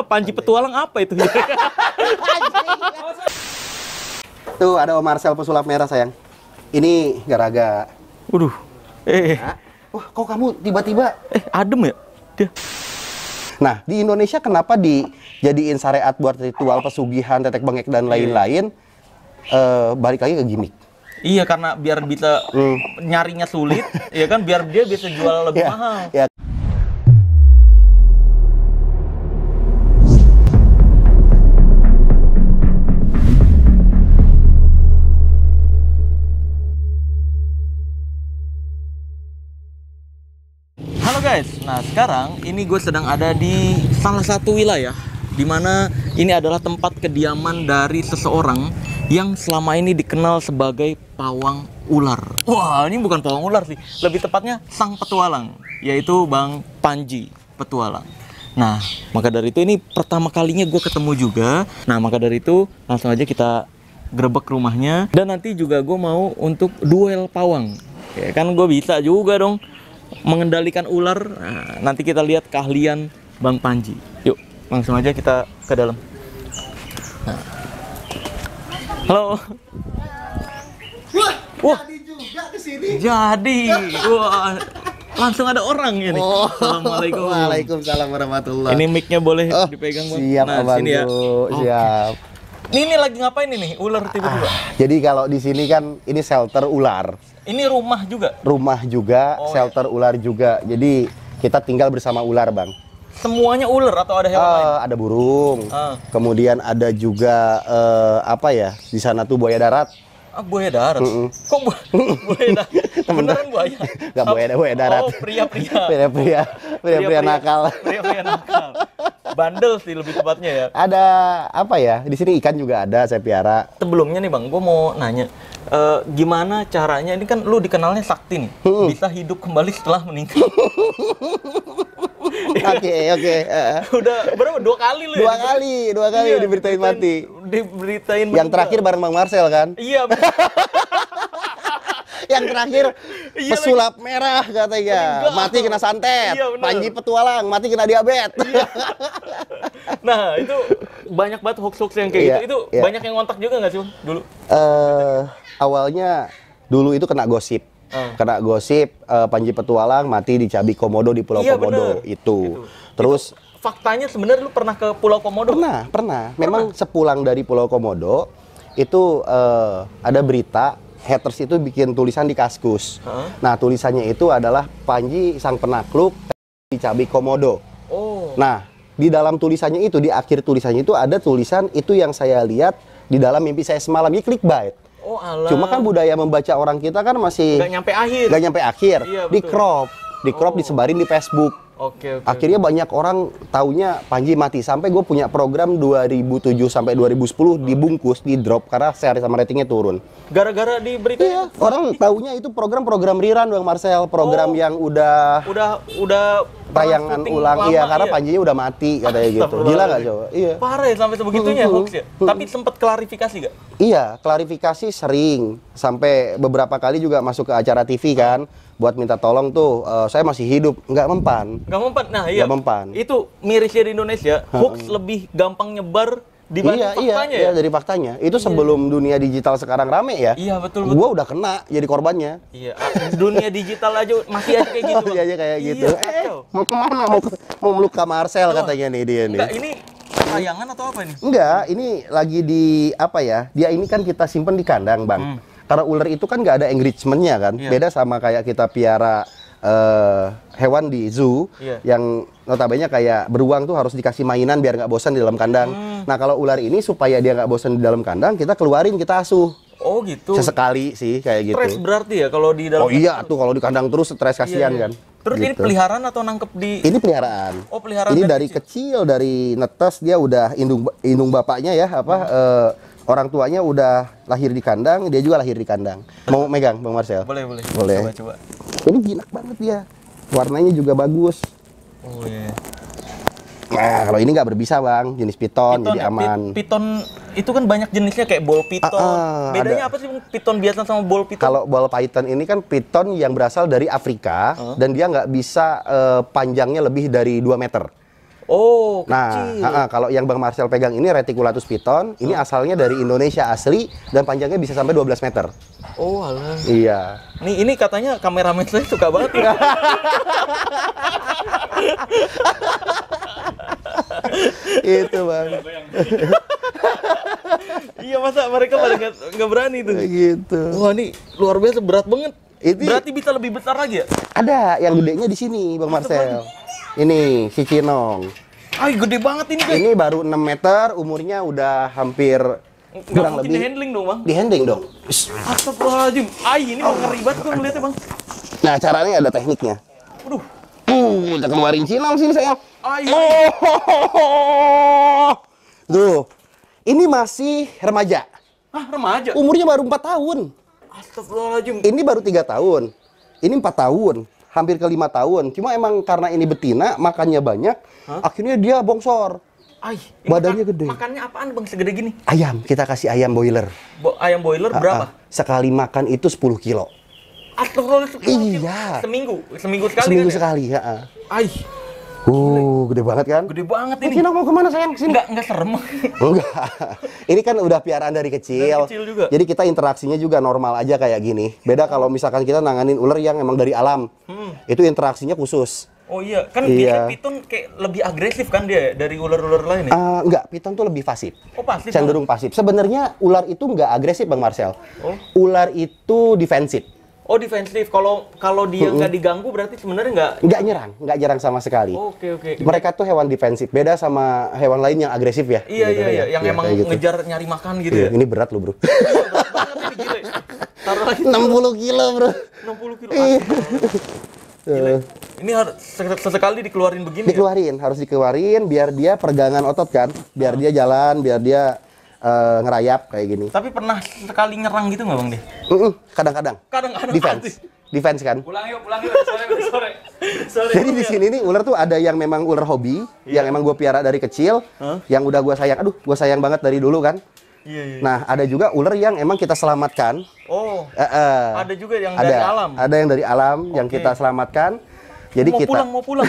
Panji petualang apa itu? Tuh ada Om Marcel pesulap merah sayang. Ini garaga. Waduh. Wah, kok kamu tiba-tiba Adem ya? Dia. Nah, di Indonesia kenapa dijadiin syariat buat ritual pesugihan, tetek bengek dan lain-lain? Balik lagi ke gimmick. Iya, karena biar bisa nyarinya sulit, ya kan, biar dia bisa jual lebih mahal. Ya. Halo guys, nah sekarang ini gue sedang ada di salah satu wilayah di mana ini adalah tempat kediaman dari seseorang yang selama ini dikenal sebagai pawang ular. Wah, ini bukan pawang ular sih, lebih tepatnya sang petualang, yaitu Bang Panji Petualang. Nah, maka dari itu ini pertama kalinya gue ketemu juga. Nah, maka dari itu langsung aja kita grebek rumahnya. Dan nanti juga gue mau untuk duel pawang. Ya kan, gue bisa juga dong mengendalikan ular. Nah, nanti kita lihat keahlian Bang Panji. Yuk, langsung aja kita ke dalam. Nah. Halo. Wah, Jadi juga kesini. jadi. Wah, langsung ada orang ini. Oh. Assalamualaikum. Waalaikumsalam warahmatullahi. Ini mic-nya boleh dipegang, Bang? Siap, nah, Abang. sini ya. Siap. Ini lagi ngapain ini? Ular tiba-tiba. Jadi kalau di sini kan ini shelter ular. Ini rumah juga. Rumah juga, shelter ular juga. Jadi kita tinggal bersama ular, Bang. Semuanya ular atau ada hewan lain? Ada burung. Kemudian ada juga apa ya? Di sana tuh buaya darat. Ah, buaya darat. Kok buaya darat? Beneran buaya? Enggak buaya darat. Oh, pria-pria. Pria-pria nakal. Pria-pria nakal. Bandel sih lebih tepatnya ya. Ada apa ya? Di sini ikan juga ada saya piara. Sebelumnya nih Bang, gue mau nanya, gimana caranya? Ini kan lu dikenalnya sakti nih, bisa hidup kembali setelah meninggal. Oke. Udah berapa? 2 kali lu ya? Dua kali Iya, diberitain mati. Diberitain Yang terakhir bareng Bang Marcel kan? Iya. Yang terakhir pesulap merah katanya. Mati kena santet. Iya, Panji Petualang mati kena diabetes. Iya. Nah, itu banyak banget hoax-hoax yang kayak gitu. Itu banyak yang ngontak juga nggak sih Bang, dulu? Awalnya dulu itu kena gosip. Kena gosip Panji Petualang mati di Cabi Komodo di Pulau Komodo itu. Terus faktanya sebenarnya lu pernah ke Pulau Komodo? Pernah. Memang sepulang dari Pulau Komodo itu ada berita haters itu bikin tulisan di Kaskus. Nah, tulisannya itu adalah Panji sang penakluk di Cabi Komodo. Nah, di dalam tulisannya itu, di akhir tulisannya itu ada tulisan itu yang saya lihat di dalam mimpi saya semalam. Ini clickbait. Oh, alah. Cuma kan budaya membaca orang kita kan masih nggak nyampe akhir. Iya, di crop disebarin di Facebook. Oke. Akhirnya banyak orang taunya Panji mati. Sampai gue punya program 2007 sampai 2010 dibungkus, di drop karena share sama ratingnya turun. Gara-gara di berita. Iya, orang taunya itu program rerun Bang Marcel, program yang udah tayangan ulang. Iya, karena Panjinya udah mati katanya gitu. Gila nggak coba? Iya. Parah ya sampai sebegitunya hoax ya. Tapi sempat klarifikasi nggak? Iya, klarifikasi sering. Sampai beberapa kali juga masuk ke acara TV kan. Buat minta tolong tuh, saya masih hidup, nggak mempan. Nah iya, nggak mempan. Itu mirisnya di Indonesia, hoax lebih gampang nyebar dibanding faktanya ya? Iya, dari faktanya. Itu sebelum dunia digital sekarang rame ya. Iya, betul. Gua udah kena jadi korbannya. Iya, dunia digital aja masih aja kayak gitu. Masih aja kayak gitu. Mau kemana? Mau meluk Kak Marcel katanya nih dia nih. Enggak, ini tayangan atau apa ini? Enggak, ini lagi di apa ya? Dia ini kan kita simpen di kandang, Bang. Karena ular itu kan nggak ada enrichment-nya kan. Beda sama kayak kita piara hewan di zoo yang notabene kayak beruang tuh harus dikasih mainan biar nggak bosan di dalam kandang. Nah, kalau ular ini supaya dia nggak bosan di dalam kandang, kita keluarin, kita asuh. Oh gitu. Sesekali sih kayak gitu. Stres berarti ya kalau di dalam. Oh iya tuh, kalau di kandang terus stres kasihan kan. Terus gitu. Ini peliharaan atau nangkep di? Ini peliharaan. Oh, peliharaan. Ini dari kecil, dari netes dia udah indung bapaknya ya, orang tuanya udah lahir di kandang, dia juga lahir di kandang. Mau megang Bang Marcel? Boleh. Coba. Ini jinak banget dia. Warnanya juga bagus. Oh iya. Nah, kalau ini nggak berbisa Bang, jenis piton jadi aman. Piton itu kan banyak jenisnya kayak ball piton. Bedanya apa sih piton biasa sama ball piton? Kalau ball python ini kan piton yang berasal dari Afrika dan dia nggak bisa panjangnya lebih dari 2 meter. Oh, Nah, kecil. kalau yang Bang Marcel pegang ini Reticulatus piton, ini asalnya dari Indonesia asli dan panjangnya bisa sampai 12 meter. Oh, alah. Iya. Nih, ini katanya kameramen saya suka banget ya. Itu, Bang. Iya, masa mereka pada nggak berani tuh. Gitu. Wah, ini luar biasa, berat banget. Ini- Berarti bisa lebih besar lagi ya? Ada yang gedenya di sini, Bang Marcel. Ini si Cinong. Ay, gede banget ini, guys. Ini baru 6 meter, umurnya udah hampir Nggak kurang mungkin lebih handling dong, Bang. di handling dong. Astagfirullahaladzim. Ay, ini mau ngeri banget gue ngeliatnya, Bang. Nah, caranya ada tekniknya. Waduh. Kita keluarin Cinong sini sayang. Ay, Tuh, ini masih remaja. remaja. Umurnya baru 4 tahun. Astagfirullahaladzim. Ini baru 3 tahun. Ini 4 tahun. Hampir ke 5 tahun. Cuma emang karena ini betina, makannya banyak, akhirnya dia bongsor. Ay, Badannya gede. Makannya apaan, Bang, segede gini? Ayam, kita kasih ayam boiler. Ayam boiler berapa? Sekali makan itu 10 kilo. Astagfirullahaladzim. Iya. Seminggu sekali Seminggu kan ya? sekali, ya. Ay, Gede banget kan? gede banget ini. Cinong mau kemana sayang? Sini. Enggak serem. Enggak. Ini kan udah piaraan dari kecil. Dari kecil juga. Jadi kita interaksinya juga normal aja kayak gini. Beda kalau misalkan kita nanganin ular yang emang dari alam. Itu interaksinya khusus. Oh iya, kan Iya. biasanya piton kayak lebih agresif kan dia dari ular-ular lain ya? Enggak, piton tuh lebih pasif. Oh, pasif. Cenderung pasif. Sebenarnya ular itu nggak agresif, Bang Marcel. Oh. Ular itu defensif. Oh, defensif. Kalau dia nggak diganggu berarti sebenarnya nggak. Nggak nyerang sama sekali. Oke. Mereka tuh hewan defensif. Beda sama hewan lain yang agresif ya. Iya, Gitu iya, ya. yang Iya, emang kayak gitu. ngejar nyari makan gitu Iya, ya. ini berat loh, Bro. Berat banget ini gila. Taruh lagi 60 kilo, Bro. 60 kilo. Iya. Gila. Ini harus sesekali dikeluarin begini ya? Dikeluarin, harus dikeluarin biar dia peregangan otot kan. Biar dia jalan, biar dia ngerayap kayak gini. Tapi pernah sekali nyerang gitu nggak, Bang, dia? Kadang-kadang. Kadang-kadang Defense. Defense kan. Pulang yuk, sore. Sore. Jadi di sini nih ular tuh ada yang memang ular hobi, yang emang gue piara dari kecil, yang udah gue sayang. Aduh, gue sayang banget dari dulu kan. Iya. Nah, ada juga ular yang emang kita selamatkan. Oh, Ada ada juga yang dari alam. Ada yang dari alam yang Oke. kita selamatkan. Jadi Mau pulang.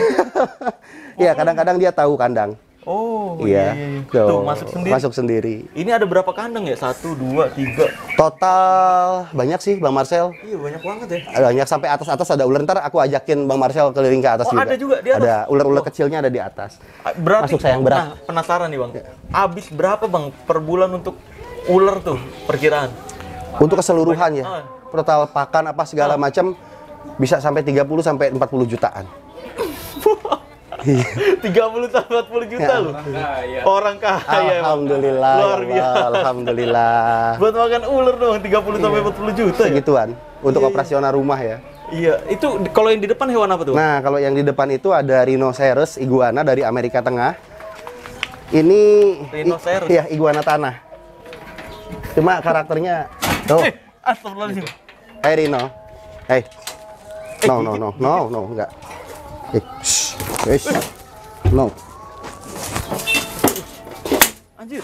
Iya, kadang-kadang dia tahu kandang. Oh, Iya. Tuh, masuk sendiri. Masuk sendiri. Ini ada berapa kandang ya? 1, 2, 3. Total banyak sih, Bang Marcel. Iya, banyak banget ya. Banyak sampai atas-atas ada ular. Ntar aku ajakin Bang Marcel keliling ke atas Oh, juga. ada juga di atas? Ada ular-ular kecilnya ada di atas. Berarti, Masuk sayang berat. Nah, penasaran nih, Bang. Habis berapa, Bang, per bulan untuk ular tuh perkiraan? Untuk keseluruhan ya. Ah. Total pakan apa segala macam bisa sampai 30 sampai 40 jutaan. 30 sampai 40 juta Ya. loh. Kaya. Orang kaya. Bang. Alhamdulillah. Luar ya biasa. Allah, alhamdulillah. Buat makan ular doang 30 sampai 40 juta ya. Segituan untuk Iya, iya. operasional rumah ya. Iya, itu kalau yang di depan hewan apa tuh? Nah, kalau yang di depan itu ada rhinoceros iguana dari Amerika Tengah. Ini Rhinoceros? Iya, iguana tanah. Cuma karakternya tuh. Astagfirullahaladzim. Hey Rino. Hey. No, enggak. No. Anjir.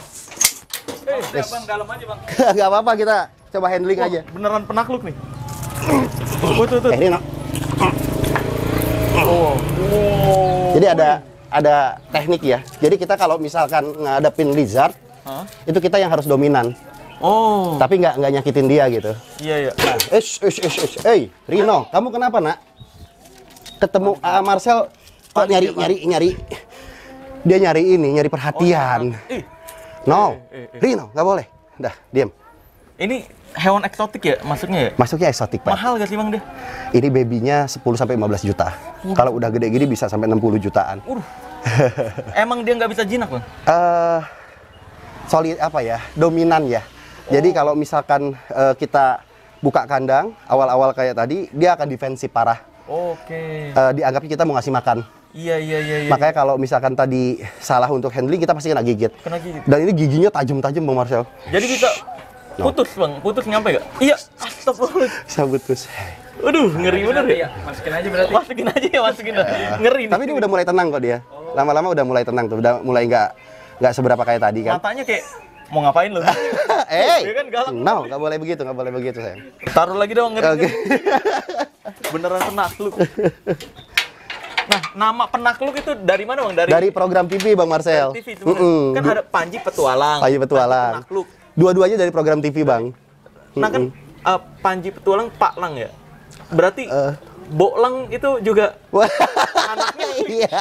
Siap, Bang, dalam aja, Bang. Enggak apa-apa, kita coba handling Wah, aja. beneran penakluk nih. Tuh. Rino. Oh. Jadi ada teknik ya. Jadi kita kalau misalkan ngadepin lizard, Hah? itu kita yang harus dominan. Oh. Tapi nggak nyakitin dia gitu. Iya. Nah, hey, Rino, kamu kenapa, Nak? Ketemu Marcel kok nyari. Dia nyari perhatian. No, Rino, nggak boleh. Dah, diam. Ini hewan eksotik ya masuknya ya? Masuknya eksotik, Pak. Mahal gak sih, Bang, dia? Ini babynya 10 sampai 15 juta. Kalau udah gede gini bisa sampai 60 jutaan. Emang dia nggak bisa jinak, Bang? Solid apa ya? Dominan ya. Jadi kalau misalkan kita buka kandang awal-awal kayak tadi, dia akan defensif parah. Oke. Dianggapnya kita mau ngasih makan. Iya. Makanya kalau misalkan tadi salah untuk handling, kita pasti kena gigit. Kena gigit. Dan ini giginya tajam-tajam, Bang Marcel. Jadi bisa putus, Bang. Putus nyampe gak? Iya. Astagfirullah. Bisa putus. Aduh, ngeri bener ya. Masukin aja berarti. Masukin aja. Ngeri nih. Tapi dia udah mulai tenang kok dia. Lama-lama udah mulai tenang tuh. Udah mulai nggak seberapa kayak tadi kan. Matanya kayak mau ngapain lo? Dia kan galak. No, nggak boleh begitu sayang. Taruh lagi dong, ngeri. Oke. Beneran penakluk. Nah, nama penakluk itu dari mana Bang? Dari program TV Bang Marcel. TV sebenarnya. Kan ada Panji Petualang. Panji Petualang. Penakluk. Dua-duanya dari program TV Bang. Nah kan Panji Petualang Pak Lang ya. Berarti Bolang itu juga anaknya. Iya.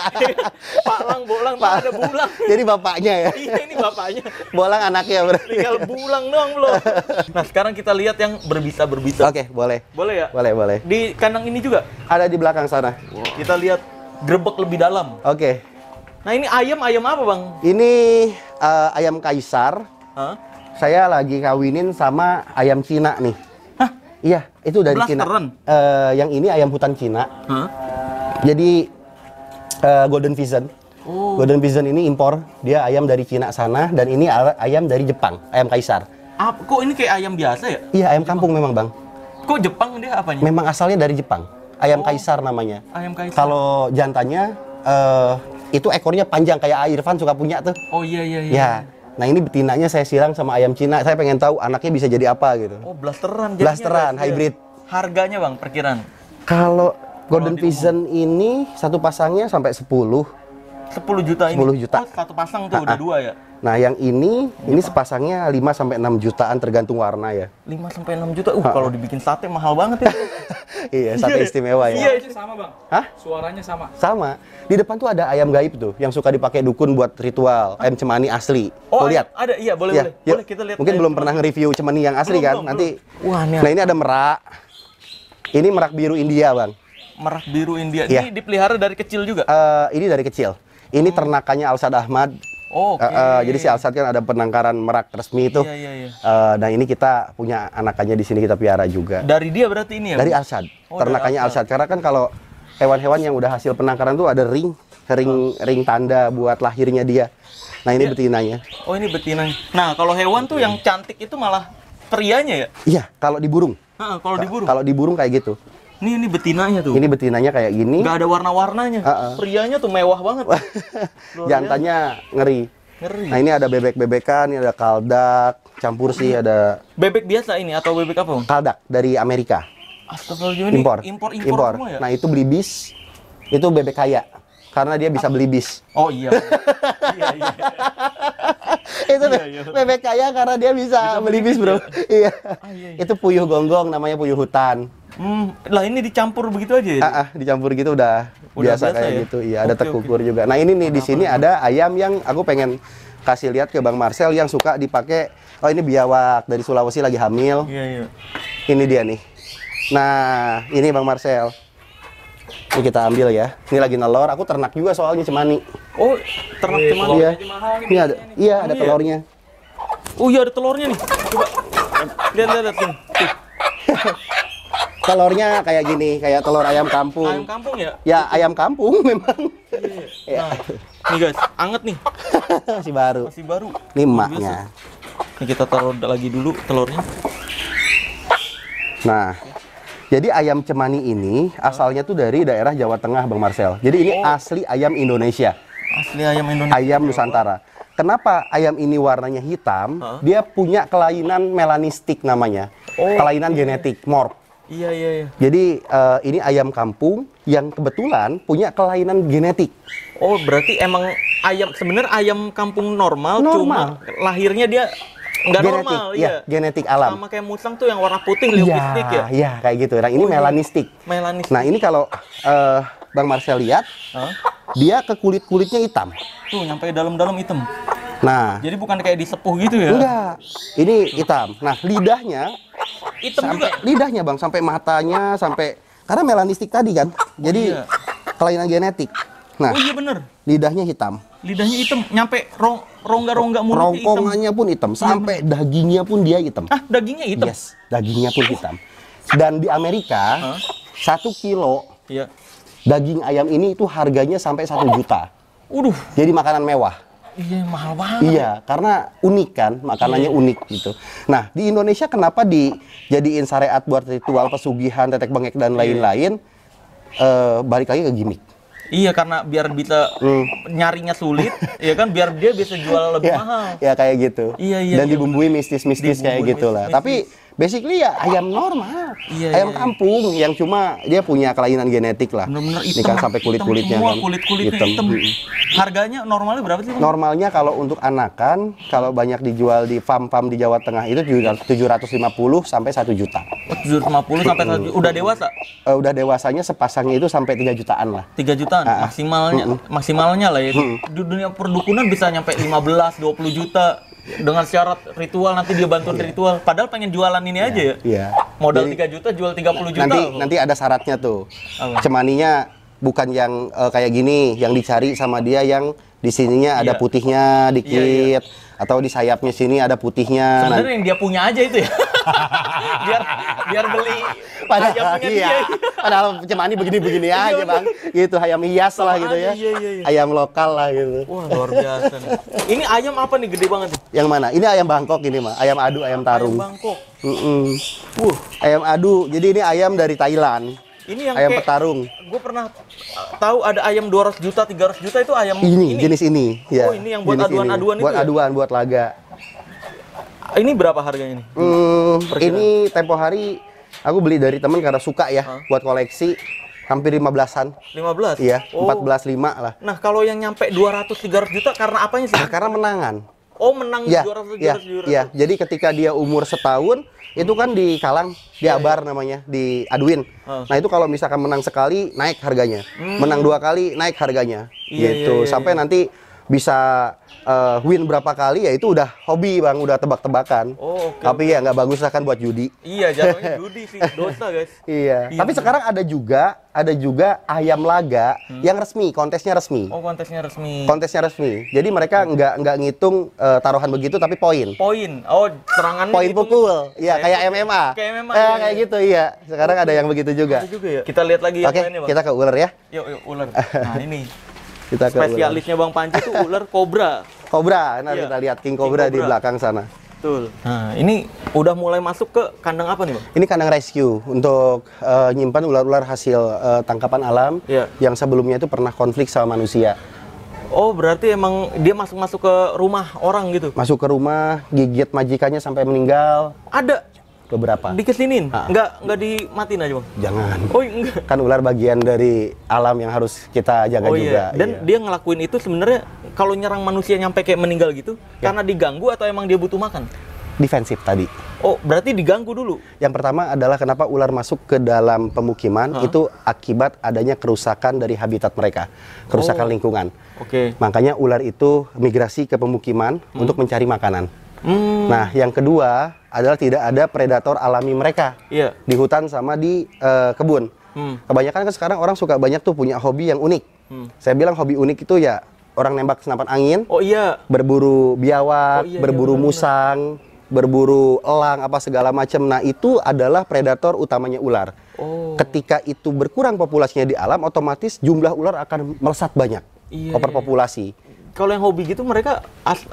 Pak Lang, Bolang, tuh ada Bulang. Jadi bapaknya ya. Iya, ini bapaknya. Bolang anaknya berarti. Tinggal Bulang doang belum. Nah, sekarang kita lihat yang berbisa-berbisa. Oke, boleh. Boleh ya? Boleh. Di kandang ini juga Ada di belakang sana. kita lihat grebek lebih dalam. Oke. Nah, ini ayam apa, Bang? Ini ayam kaisar. Hah? Saya lagi kawinin sama ayam Cina nih. Hah? Iya, itu dari Cina. Blasteran? Yang ini ayam hutan Cina. Hah? Jadi Golden Vision. Oh. Golden Vision ini impor. Dia ayam dari Cina sana dan ini ayam dari Jepang, ayam kaisar. Kok ini kayak ayam biasa ya? Iya, ayam kampung memang, Bang. Kok Jepang dia apanya? Memang asalnya dari Jepang. Ayam kaisar namanya. Ayam kaisar. Kalau jantannya itu ekornya panjang kayak Irfan suka punya tuh. Oh iya. Ya. Nah, ini betinanya saya silang sama ayam Cina. Saya pengen tahu anaknya bisa jadi apa gitu. Oh, blasteran jadinya, Blasteran, guys. Iya. hybrid. Harganya, Bang, perkiraan? Kalau Golden Vision ini satu pasangnya sampai 10. 10 juta ini. 10 juta. Oh, satu pasang tuh udah dua ya. Nah, yang ini sepasangnya 5 sampai 6 jutaan tergantung warna ya. 5 sampai 6 juta. Kalau dibikin sate mahal banget ya. Iya, sate istimewa ya. Iya. Suaranya sama, Bang. Hah? Suaranya sama. Sama. Di depan tuh ada ayam gaib tuh yang suka dipakai dukun buat ritual, ayam cemani asli. Oh, Mau lihat? Ada. Iya, boleh. Ya, yuk. Boleh kita lihat. Mungkin belum pernah nge-review cemani yang asli kan? Belum. Nanti. Wah, Nah, ini ada merak. Ini merak biru India, Bang. Merak biru India. Iya. Ini dipelihara dari kecil juga. Ini dari kecil. Ini ternakannya Alsad Ahmad. Oh, oke. Jadi si Alsad kan ada penangkaran merak resmi itu. Iya. Nah, ini kita punya anakannya di sini kita piara juga. Dari dia berarti ini ya? Dari Alsad. Oh, Ternakannya dari Alsad. Karena kan kalau hewan-hewan yang udah hasil penangkaran tuh ada ring tanda buat lahirnya dia. Nah, ini betinanya. Oh, ini betina. Nah, kalau hewan tuh yang cantik itu malah prianya ya? Iya, kalau di burung. Kalau diburu. Kalau di burung kayak gitu. Ini betinanya tuh. Ini betinanya kayak gini. Nggak ada warna-warnanya. Prianya tuh mewah banget. Jantannya ngeri. Ngeri. Nah, ini ada bebek-bebekan, ini ada kaldak, campur sih ada Bebek biasa ini atau bebek apa, Bang? kaldak dari Amerika. Astagfirullah, ini impor semua ya? Nah, itu belibis. Itu bebek kaya. Karena dia bisa belibis. Oh iya. Iya. Itu Iya. bebek kaya karena dia bisa belibis, Bro. Iya. Iya. Itu puyuh gonggong, namanya puyuh hutan. Lah ini dicampur begitu aja ya? Dicampur gitu udah biasa kayak ya? gitu. Iya, ada Oke, tekukur juga. Nah, ini nih di sini ada ayam yang aku pengen kasih lihat ke Bang Marcel yang suka dipakai. Oh, ini biawak dari Sulawesi lagi hamil. Iya. Ini dia nih. Nah, ini Bang Marcel. Ini kita ambil ya. Ini lagi nelor. Aku ternak juga soalnya cemani. Oh, ternak cuman. Iya. Ini ada. Iya, ada Iya. telurnya. Oh iya, ada telurnya nih. Coba. Lihat nih. Tuh. Telurnya kayak gini, kayak telur ayam kampung. Ayam kampung ya? Ya, ayam kampung memang. Ya. Nah, nih guys, anget nih. Masih baru. Masih baru. Ini emaknya. Ini kita taruh lagi dulu telurnya. Nah, jadi ayam cemani ini asalnya tuh dari daerah Jawa Tengah, Bang Marcel. Jadi ini asli ayam Indonesia, Asli ayam Indonesia. ayam Nusantara. Kenapa ayam ini warnanya hitam? Dia punya kelainan melanistik namanya, kelainan genetik, morph. Iya. Jadi ini ayam kampung yang kebetulan punya kelainan genetik. Oh, berarti emang sebenarnya ayam kampung normal, Normal. cuma lahirnya dia nggak Genetik, normal, ya, genetik alam. Sama kayak musang tuh yang warna putih, leucistic ya. Iya, kayak gitu. Nah, ini melanistik. Melanis. Nah, ini kalau Bang Marcel lihat, dia ke kulit-kulitnya hitam. Tuh nyampe dalam-dalam hitam. Nah, Jadi bukan kayak disepuh gitu ya? enggak. Ini hitam. Nah, lidahnya Hitam juga. lidahnya, Bang, sampai matanya, sampai karena melanistik tadi kan. Jadi iya. kelainan genetik. Nah, Oh iya bener. lidahnya hitam. Lidahnya hitam, nyampe rongga-rongga mulutnya hitam. Rongkongannya pun hitam, sampai dagingnya pun dia hitam. Ah, dagingnya hitam? Yes, dagingnya pun hitam. Dan di Amerika, 1 kilo Iya. daging ayam ini itu harganya sampai 1 juta. Uduh, Jadi makanan mewah. iya mahal banget. Iya, karena unik kan, makanannya unik gitu. Nah, di Indonesia kenapa dijadiin syariat buat ritual pesugihan, tetek bengek dan lain-lain? Balik lagi ke gimmick. Iya, karena biar bisa nyarinya sulit, ya kan, biar dia bisa jual lebih mahal. Ya kayak gitu. Iya. Dan dibumbui mistis-mistis kayak Dibumbui gitu lah. mistis-mistis. Tapi basically ya ayam normal, Iya, ayam iya. kampung yang cuma dia punya kelainan genetik lah. Bener-bener Ini hitam. kan sampai kulit-kulitnya Hitam semua, kan. kulit-kulitnya hitam. Harganya normalnya berapa sih, Bang? Normalnya kalau untuk anakan, kalau banyak dijual di farm-farm di Jawa Tengah itu 750 sampai 1 juta. 750 sampai 1 juta. Udah dewasa? Udah dewasanya sepasangnya itu sampai 3 jutaan lah. 3 jutaan maksimalnya lah ya. Di dunia perdukunan bisa nyampe 15-20 juta dengan syarat ritual, nanti dia bantuin ritual. Padahal pengen jualan ini aja ya. Iya. Modal Jadi, 3 juta jual 30 juta. nanti ada syaratnya tuh. Apa? Cemaninya bukan yang kayak gini, yang dicari sama dia yang di sininya ada Iya. putihnya dikit, atau di sayapnya sini ada putihnya. Sebenarnya yang dia punya aja itu ya. biar beli Padahal ayam punya iya. dia. Padahal cemani begini-begini aja, Bang. Gitu, ayam hias lah gitu ya. Iya. Ayam lokal lah gitu. Wah, luar biasa nih. Ini ayam apa nih, gede banget nih? Yang mana? Ini ayam Bangkok ini mah, ayam adu, ayam tarung. Ayam Bangkok. Ayam adu. Jadi ini ayam dari Thailand. Ini yang Ayam kayak, petarung. gue pernah tahu ada ayam 200 juta, 300 juta itu ayam Ini jenis ini. Ya. Oh, ini yang buat jenis aduan-aduan itu Buat ya? aduan, buat laga. Ini berapa harganya nih? Ini tempo hari aku beli dari temen karena suka ya, buat koleksi. Hampir 15-an. 15? Iya, Oh. 14,5 lah. Nah, kalau yang nyampe 200-300 juta karena apanya sih? Karena menangan. Oh, menang Iya, 200-300 juta. iya. Jadi ketika dia umur setahun, itu kan dikalang, diabar namanya, diaduin. Nah itu kalau misalkan menang sekali, naik harganya. Menang 2 kali, naik harganya. Iya, Gitu. iya, iya, Sampai nanti bisa win berapa kali, ya itu udah hobi, Bang, udah tebak-tebakan. Oh, oke, Tapi ya nggak bagus lah kan buat judi. Iya, jatuhnya judi sih, dosa guys. Iya. Iya, Tapi sekarang ada juga ayam laga yang resmi, kontesnya resmi. Oh, kontesnya resmi. Kontesnya resmi. Jadi mereka nggak ngitung taruhan begitu, tapi poin. Poin. Oh, serangannya Poin dihitung. pukul. Iya, kayak MMA. Kayak MMA, iya, Kayak iya. gitu, iya. Sekarang ada yang begitu juga. Ada juga ya. Kita lihat lagi yang Oke, lainnya, Bang. kita ke ular ya. Yuk, ular. Nah, ini Kita ke ular. spesialisnya Bang Panji tuh ular kobra. Kobra. Nah, Iya. kita lihat King Cobra di Cobra. belakang sana. Betul. Nah, ini udah mulai masuk ke kandang apa nih, Bang? Ini kandang rescue untuk nyimpan ular-ular hasil tangkapan alam Iya. yang sebelumnya itu pernah konflik sama manusia. Oh, berarti emang dia masuk-masuk ke rumah orang gitu? Masuk ke rumah, gigit majikannya sampai meninggal. Ada Beberapa. dikesinin? Nggak dimatiin aja, Bang? Jangan. Oh, enggak. Kan ular bagian dari alam yang harus kita jaga Oh juga. iya. Dan Iya. dia ngelakuin itu sebenarnya kalau nyerang manusia nyampe kayak meninggal gitu, karena diganggu atau emang dia butuh makan? Defensif tadi. Oh, berarti diganggu dulu. Yang pertama adalah kenapa ular masuk ke dalam pemukiman itu akibat adanya kerusakan dari habitat mereka, kerusakan lingkungan. Oke. Makanya ular itu migrasi ke pemukiman untuk mencari makanan. Nah, yang kedua adalah tidak ada predator alami mereka Iya. di hutan sama di kebun. Kebanyakan kan sekarang orang suka banyak tuh punya hobi yang unik. Saya bilang hobi unik itu ya orang nembak senapan angin, Oh iya. berburu biawak, Oh, iya, berburu benar-benar. musang, berburu elang, apa segala macam. Nah, itu adalah predator utamanya ular. Oh. Ketika itu berkurang populasinya di alam, otomatis jumlah ular akan melesat banyak. Iya, Overpopulasi. Kalau yang hobi gitu mereka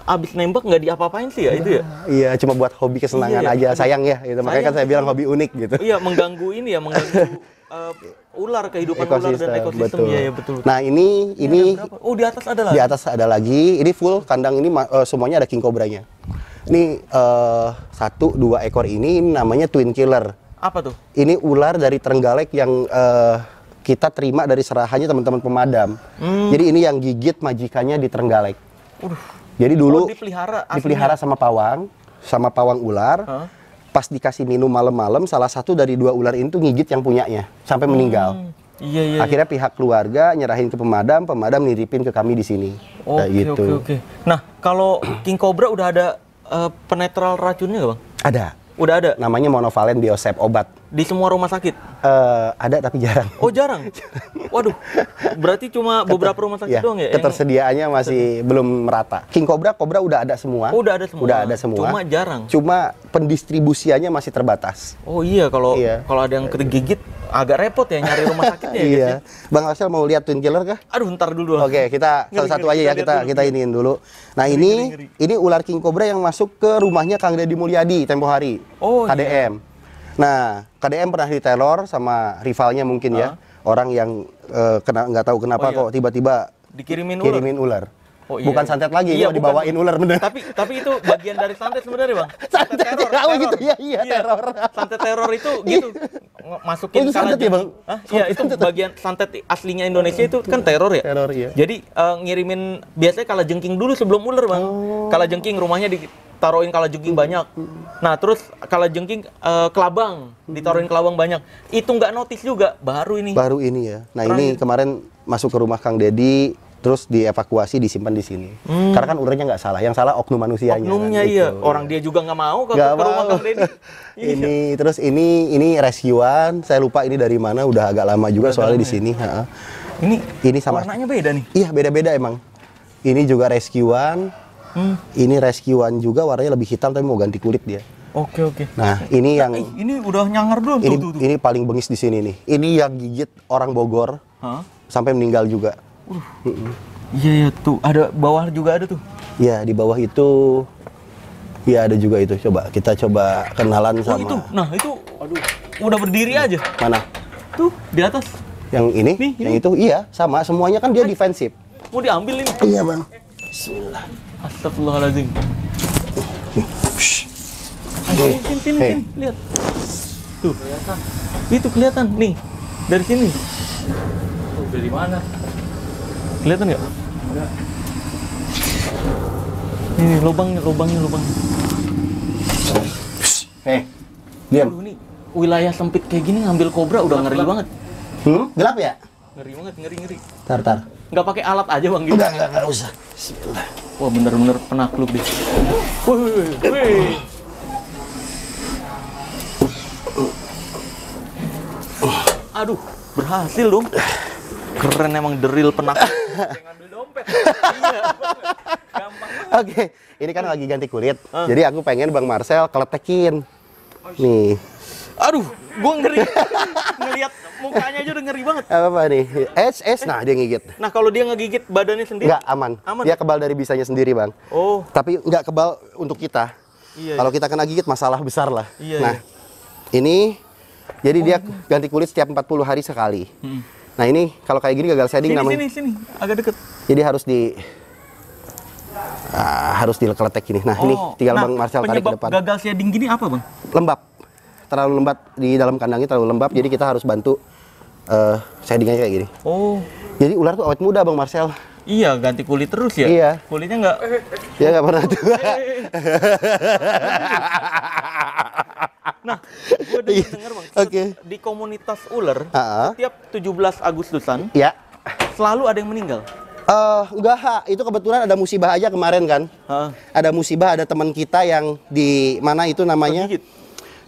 abis nembak nggak diapa-apain sih ya itu ya? Iya, cuma buat hobi kesenangan Iya, aja. aduh. Sayang ya, gitu. Makanya kan Sayang saya sih. bilang hobi unik gitu. Iya, mengganggu ini ya, mengganggu ular, kehidupan ular dan ekosistem. betul. Iya, ya, betul. Nah, ini Berapa? Oh, di atas ada lagi. di atas ada lagi. Ini full kandang ini semuanya ada king cobranya. Ini 1-2 ekor ini namanya twin killer. Apa tuh? Ini ular dari Trenggalek yang kita terima dari serahannya teman-teman pemadam. Jadi ini yang gigit majikannya di Trenggalek. Jadi dulu dipelihara aslinya? dipelihara sama pawang ular. Pas dikasih minum malam-malam, salah satu dari 2 ular ini tuh gigit yang punyanya sampai meninggal. Iya, iya. Akhirnya pihak keluarga nyerahin ke pemadam, pemadam niripin ke kami di sini. Oke, Kayak gitu. oke. Nah, kalau king cobra udah ada penetral racunnya nggak, Bang? Ada. Udah ada Namanya monovalent biosep, obat. di semua rumah sakit. Ada tapi jarang. Oh, jarang. Waduh. Berarti cuma beberapa rumah sakit Ya, doang ya? ketersediaannya masih belum merata. King Cobra udah ada semua. Oh, udah ada semua. Udah ada semua. Cuma jarang. Cuma pendistribusiannya masih terbatas. Oh iya, kalau Iya. kalau ada yang kegigit agak repot ya nyari rumah sakitnya ya, guys, Iya. ya. Bang Asel mau lihat Twin Killer kah? Aduh, ntar dulu. Oke, kita Ngeri, satu-satu ngeri, aja ya, kita kita lihat dulu. kita iniin dulu. Nah, ini ular King Cobra yang masuk ke rumahnya Kang Deddy Mulyadi tempo hari. Oh, KDM. Nah, KDM pernah diteror sama rivalnya mungkin ya. Orang yang nggak tahu kenapa Oh, iya. kok tiba-tiba Dikirimin ular. kirimin ular. Oh, iya, bukan iya. santet lagi, Iya, ini dibawain ular bener. Tapi itu bagian dari santet sebenarnya, Bang. Santet teror gitu ya, iya, teror. Santet teror itu gitu. Masukin Oh, itu santet ya, Bang? Hah? Iya, itu bagian santet aslinya Indonesia itu kan teror ya. Teror, iya. Jadi ngirimin biasanya kalajengking dulu sebelum ular, Bang. Kalajengking rumahnya ditaruhin kalajengking banyak. Nah, terus kalajengking kelabang, ditaruhin kelabang banyak. Itu nggak notice juga baru ini. Baru ini ya. Nah, ini kemarin masuk ke rumah Kang Dedi, terus dievakuasi, disimpan di sini. Karena kan ularnya nggak salah, yang salah oknum manusianya. Oknumnya kan, iya. gitu. Orang dia juga nggak mau ke Nggak rumah mau. Kang Deddy. Iya. ini rescuean. Saya lupa ini dari mana, udah agak lama juga soalnya di sini. Ha-ha. Ini sama. Warnanya beda nih. Iya, beda-beda emang. Ini juga rescuean. Ini rescuean juga, warnanya lebih hitam tapi mau ganti kulit dia. Oke. Nah, ini yang Ini udah nyangar belum tuh. ini paling bengis di sini nih. Ini yang gigit orang Bogor Hah? sampai meninggal juga. Iya, tuh. Ada bawah juga ada tuh. Ya, di bawah itu ya ada juga itu. Coba kita coba kenalan Oh, sama itu. Nah, itu udah berdiri aja. mana? Tuh, di atas. Yang ini, Nih, yang itu iya, sama semuanya kan dia defensif. Mau diambil ini. Iya, Bang. Astagfirullahaladzim. Tin, Hei. lihat. Tuh. Itu kelihatan nih. Dari sini. Dari mana? Kelihatan nggak? Ini lubangnya. Hei. Diam. Aduh, nih wilayah sempit kayak gini ngambil kobra udah ngeri banget. Gelap ya? Ngeri banget, ngeri. Tar. Nggak pakai alat aja, Bang, gitu. Enggak usah. Bismillah. Wah, bener-bener penakluk deh. Wih. Aduh, berhasil dong. Keren emang deril penakluk. Ngambil dompet. Iya. Gampang. Oke, ini kan lagi ganti kulit. Jadi aku pengen Bang Marcel keletekin. Nih. Aduh, gua ngeri. Ngelihat mukanya aja udah ngeri banget. Apa nih? Nah dia ngigit. Nah, kalau dia ngegigit badannya sendiri? Enggak aman. Aman. Dia kebal dari bisanya sendiri, Bang. Oh, Tapi nggak kebal untuk kita. iya. Kalau kita kena gigit masalah besar lah. Iya, Nah, ini jadi dia ganti kulit setiap 40 hari sekali. Nah, ini kalau kayak gini gagal shading namanya. Sini, agak deket. Jadi harus dikeletek gini. Nah, ini tinggal Bang Marcel tarik ke penyebab depan. gagal shading gini apa, Bang? Lembab. Terlalu lembab di dalam kandangnya, terlalu lembab. Jadi kita harus bantu shadingnya kayak gini. Oh, Jadi ular tuh awet muda, Bang Marcel. iya, ganti kulit terus ya? Iya. Kulitnya nggak... Dia nggak pernah tua. Nah, gue denger, Bang, Oke. di komunitas ular, Ha-ha. setiap 17 Agustusan, Ya. selalu ada yang meninggal. Enggak, Ha. Itu kebetulan ada musibah aja kemarin kan. Hah? Ada musibah, ada teman kita yang di mana itu namanya? Gigit?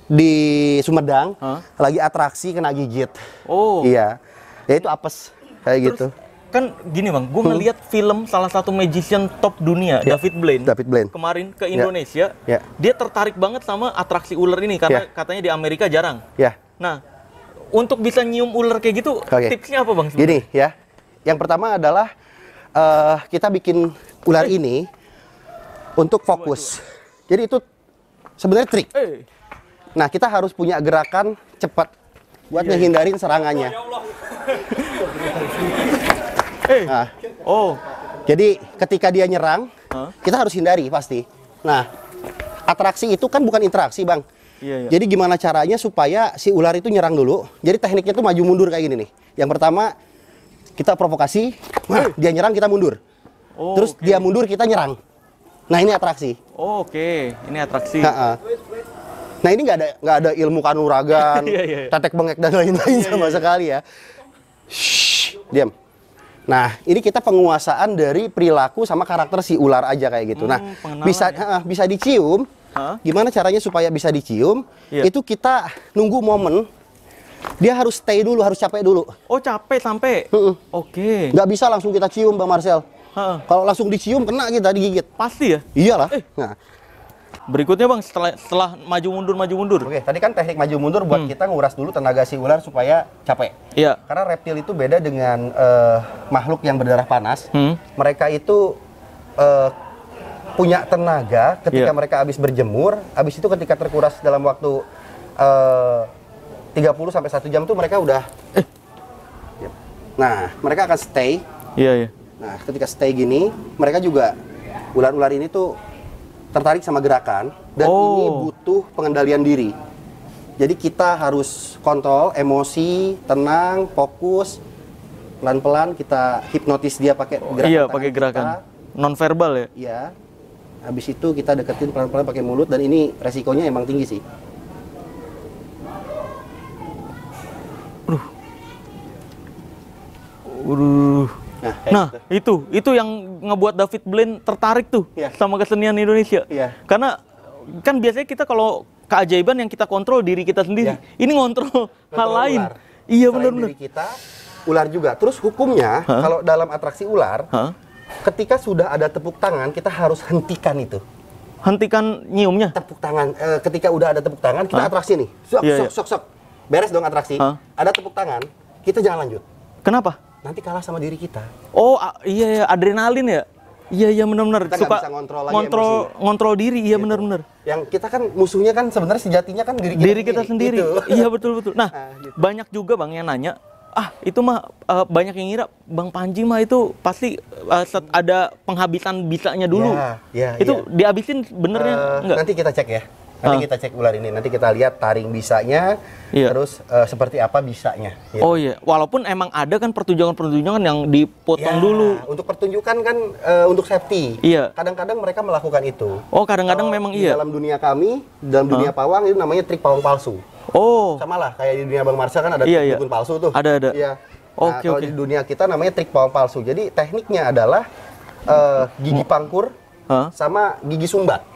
Di Sumedang. Hah? Lagi atraksi kena gigit. Oh, Iya. Ya itu apes kayak gitu. kan gini, Bang, gue ngeliat film salah satu magician top dunia, Ya. David Blaine. David Blaine. Kemarin ke Indonesia, Ya. dia tertarik banget sama atraksi ular ini karena katanya di Amerika jarang. Ya. Nah, untuk bisa nyium ular kayak gitu, Oke. tipsnya apa, Bang? Gini ya. Yang pertama adalah kita bikin ular ini untuk fokus. Jadi itu sebenarnya trik. Nah, kita harus punya gerakan cepat buat ngehindarin serangannya. Nah, Oh, jadi ketika dia nyerang, Hah? kita harus hindari pasti. Nah, atraksi itu kan bukan interaksi, Bang. iya. Jadi gimana caranya supaya si ular itu nyerang dulu? Jadi tekniknya tuh maju mundur kayak gini nih. Yang pertama kita provokasi, dia nyerang kita mundur. Oh, Terus oke. dia mundur kita nyerang. Nah, ini atraksi. Oh, oke. Ini atraksi. Ha-ha. Nah, ini nggak ada ilmu kanuragan, Iya. tetek bengek dan lain-lain sama sekali ya. Shh, diam. Nah, ini kita penguasaan dari perilaku sama karakter si ular aja kayak gitu. Nah, pengenalan bisa dicium. Hah? Gimana caranya supaya bisa dicium? Iya. Itu kita nunggu momen. Dia harus stay dulu, harus capek dulu. Oh, capek sampai. Heeh. Oke. Nggak bisa langsung kita cium, Bang Marcel. Heeh. Kalau langsung dicium kena kita digigit. Pasti ya. Iyalah. Nah, Berikutnya, Bang, setelah maju mundur. oke, tadi kan teknik maju mundur buat kita nguras dulu tenaga si ular supaya capek. Iya. Karena reptil itu beda dengan makhluk yang berdarah panas. Mereka itu punya tenaga ketika Iya. mereka habis berjemur, habis itu ketika terkuras dalam waktu 30 sampai 1 jam tuh mereka udah Nah, mereka akan stay. Iya. Nah, ketika stay gini, mereka juga ular-ular ini tuh tertarik sama gerakan dan ini butuh pengendalian diri. Jadi kita harus kontrol emosi, tenang, fokus, pelan-pelan kita hipnotis dia pakai gerakan. Iya, pakai gerakan. Non verbal ya. Iya. Habis itu kita deketin pelan-pelan pakai mulut dan ini resikonya emang tinggi sih. Nah, itu yang ngebuat David Blaine tertarik tuh sama kesenian Indonesia. Karena kan biasanya kita kalau keajaiban yang kita kontrol diri kita sendiri. Ini ngontrol hal lain. Ular. Iya Selain benar-benar. diri kita, ular juga. Terus hukumnya kalau dalam atraksi ular, ketika sudah ada tepuk tangan, kita harus hentikan itu. Hentikan nyiumnya. Tepuk tangan. Ketika udah ada tepuk tangan, kita atraksi nih. Sok. Beres dong atraksi. Ada tepuk tangan, kita jangan lanjut. Kenapa? Nanti kalah sama diri kita. Oh iya adrenalin ya. Iya benar-benar. Kita nggak bisa ngontrol diri. Iya benar-benar. Yang kita kan musuhnya kan sebenarnya sejatinya kan diri kita sendiri. Gitu. Iya betul. Nah, gitu. banyak juga Bang yang nanya, itu mah banyak yang ngira Bang Panji mah itu pasti ada penghabisan bisanya dulu. Itu dihabisin benernya enggak? Nanti kita cek ya. Nanti kita cek ular ini. Nanti kita lihat taring bisanya, terus seperti apa bisanya. Gitu. Oh iya, walaupun emang ada kan pertunjukan-pertunjukan yang dipotong dulu. Untuk pertunjukan kan untuk safety. Iya. Kadang-kadang mereka melakukan itu. Oh kadang-kadang memang di dalam dunia kami, dalam dunia pawang itu namanya trik pawang palsu. Oh. Sama lah kayak di dunia Bang Marsha kan ada dukun palsu tuh. Ada. Iya. Nah, kalau di dunia kita namanya trik pawang palsu. Jadi tekniknya adalah gigi pangkur sama gigi sumbat.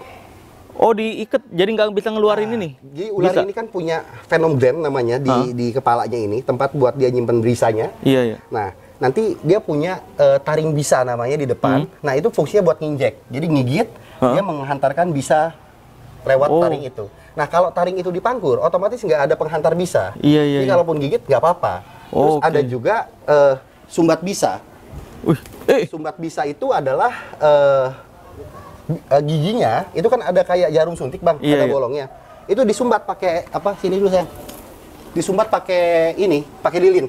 Oh diikat, jadi nggak bisa ngeluarin ini? Jadi ular ini kan punya venom namanya di kepalanya ini, tempat buat dia nyimpen berisanya. Iya. Nah, nanti dia punya taring bisa namanya di depan. Nah, itu fungsinya buat nginjek. Jadi gigit, dia menghantarkan bisa lewat taring itu. Nah, kalau taring itu dipangkur, otomatis nggak ada penghantar bisa. Jadi kalaupun gigit nggak apa-apa. Terus ada juga sumbat bisa. Sumbat bisa itu adalah giginya itu kan ada kayak jarum suntik Bang, ada bolongnya. Itu disumbat pakai apa? Sini dulu sayang. Disumbat pakai lilin.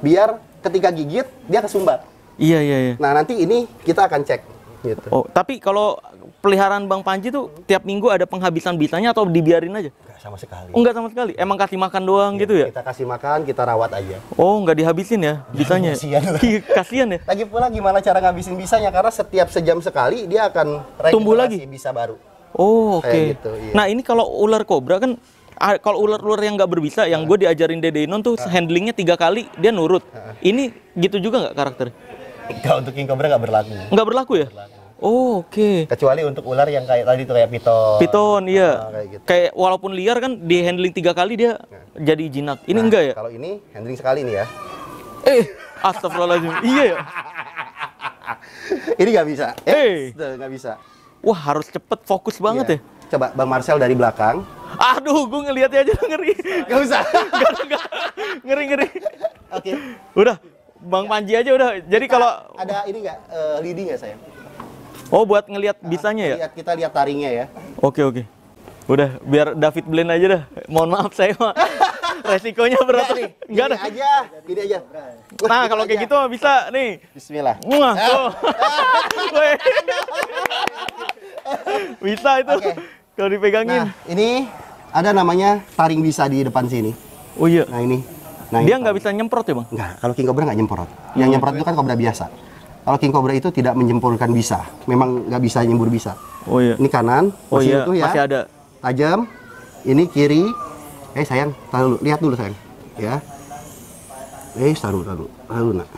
Biar ketika gigit dia kesumbat. Iya. Nah, nanti ini kita akan cek gitu. Oh, tapi kalau peliharaan Bang Panji tuh tiap minggu ada penghabisan bisanya atau dibiarin aja? Enggak sama sekali. Enggak sama sekali. Emang kasih makan doang gitu ya? Kita kasih makan, kita rawat aja. Oh, nggak dihabisin ya bisanya? Kasian ya. Lagi pula gimana cara ngabisin bisanya, karena setiap sejam sekali dia akan tumbuh lagi bisa baru. Oh, oke. Gitu, iya. Nah, ini kalau ular kobra kan kalau ular-ular yang nggak berbisa, yang gue diajarin Dede Inon tuh handlingnya 3 kali dia nurut. Ini gitu juga nggak karakter? Enggak, untuk king cobra nggak berlaku. Nggak berlaku ya? Oh, oke. Kecuali untuk ular yang kayak tadi tuh kayak piton. Piton, iya. Kayak gitu. Kayak walaupun liar kan di handling 3 kali dia jadi jinak. Ini enggak ya? Kalau ini handling sekali nih ya. Astagfirullahaladzim. Iya ya? Ini nggak bisa. Nggak bisa. Wah, harus cepet, fokus banget ya. Coba Bang Marcel dari belakang. Aduh, gue ngeliatnya aja ngeri. Nggak usah. Enggak. Ngeri. Oke. Udah, Bang Panji aja udah. Jadi kalau ada ini nggak lidi nggak sayang? Oh, buat ngelihat bisanya ya? Kita lihat taringnya ya. Oke. Udah, biar David Blaine aja dah. Mohon maaf saya mah. Resikonya berat nih. Enggak ada. Gini aja. Nah, kalau kayak gitu bisa nih. Bismillah. Wah, bisa itu. Kalau dipegangin. Nah, ini ada namanya taring bisa di depan sini. Oh iya. Nah, ini. Dia nggak bisa nyemprot ya, Bang? Nggak, kalau king cobra nggak nyemprot. Yang nyemprot itu kan kobra biasa. Kalau king cobra itu tidak menyemprotkan bisa. Memang nggak bisa nyembur bisa. Oh iya. Ini kanan, itu ya. Masih ada. Tajam. Ini kiri. Sayang, taruh dulu. Lihat dulu sayang. Ya. Taruh nak.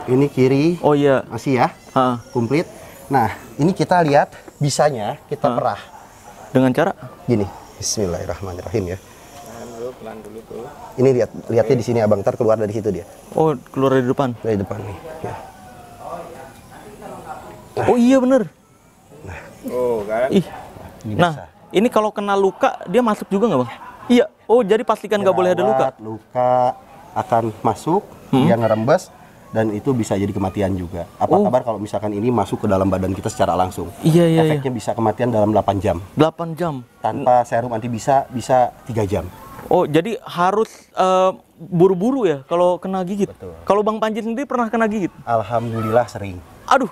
Ini kiri. Oh iya. Masih ya. Komplit. Nah, ini kita lihat bisanya kita perah. Dengan cara? Gini. Bismillahirrahmanirrahim ya. Pelan dulu tuh. Ini lihatnya di sini Abang, ntar keluar dari situ dia. Oh, keluar dari depan. Dari depan nih. Ya. Oh iya bener. Oh kan. Nah, ini kalau kena luka dia masuk juga nggak Bang? Iya. Oh, jadi pastikan nggak boleh ada luka. Luka akan masuk, dia ngerembes dan itu bisa jadi kematian juga. Apa kabar kalau misalkan ini masuk ke dalam badan kita secara langsung? Iya. Efeknya bisa kematian dalam 8 jam. 8 jam. Tanpa serum anti bisa 3 jam. Oh, jadi harus buru-buru ya kalau kena gigit. Betul. Kalau Bang Panji sendiri pernah kena gigit? Alhamdulillah sering. Aduh.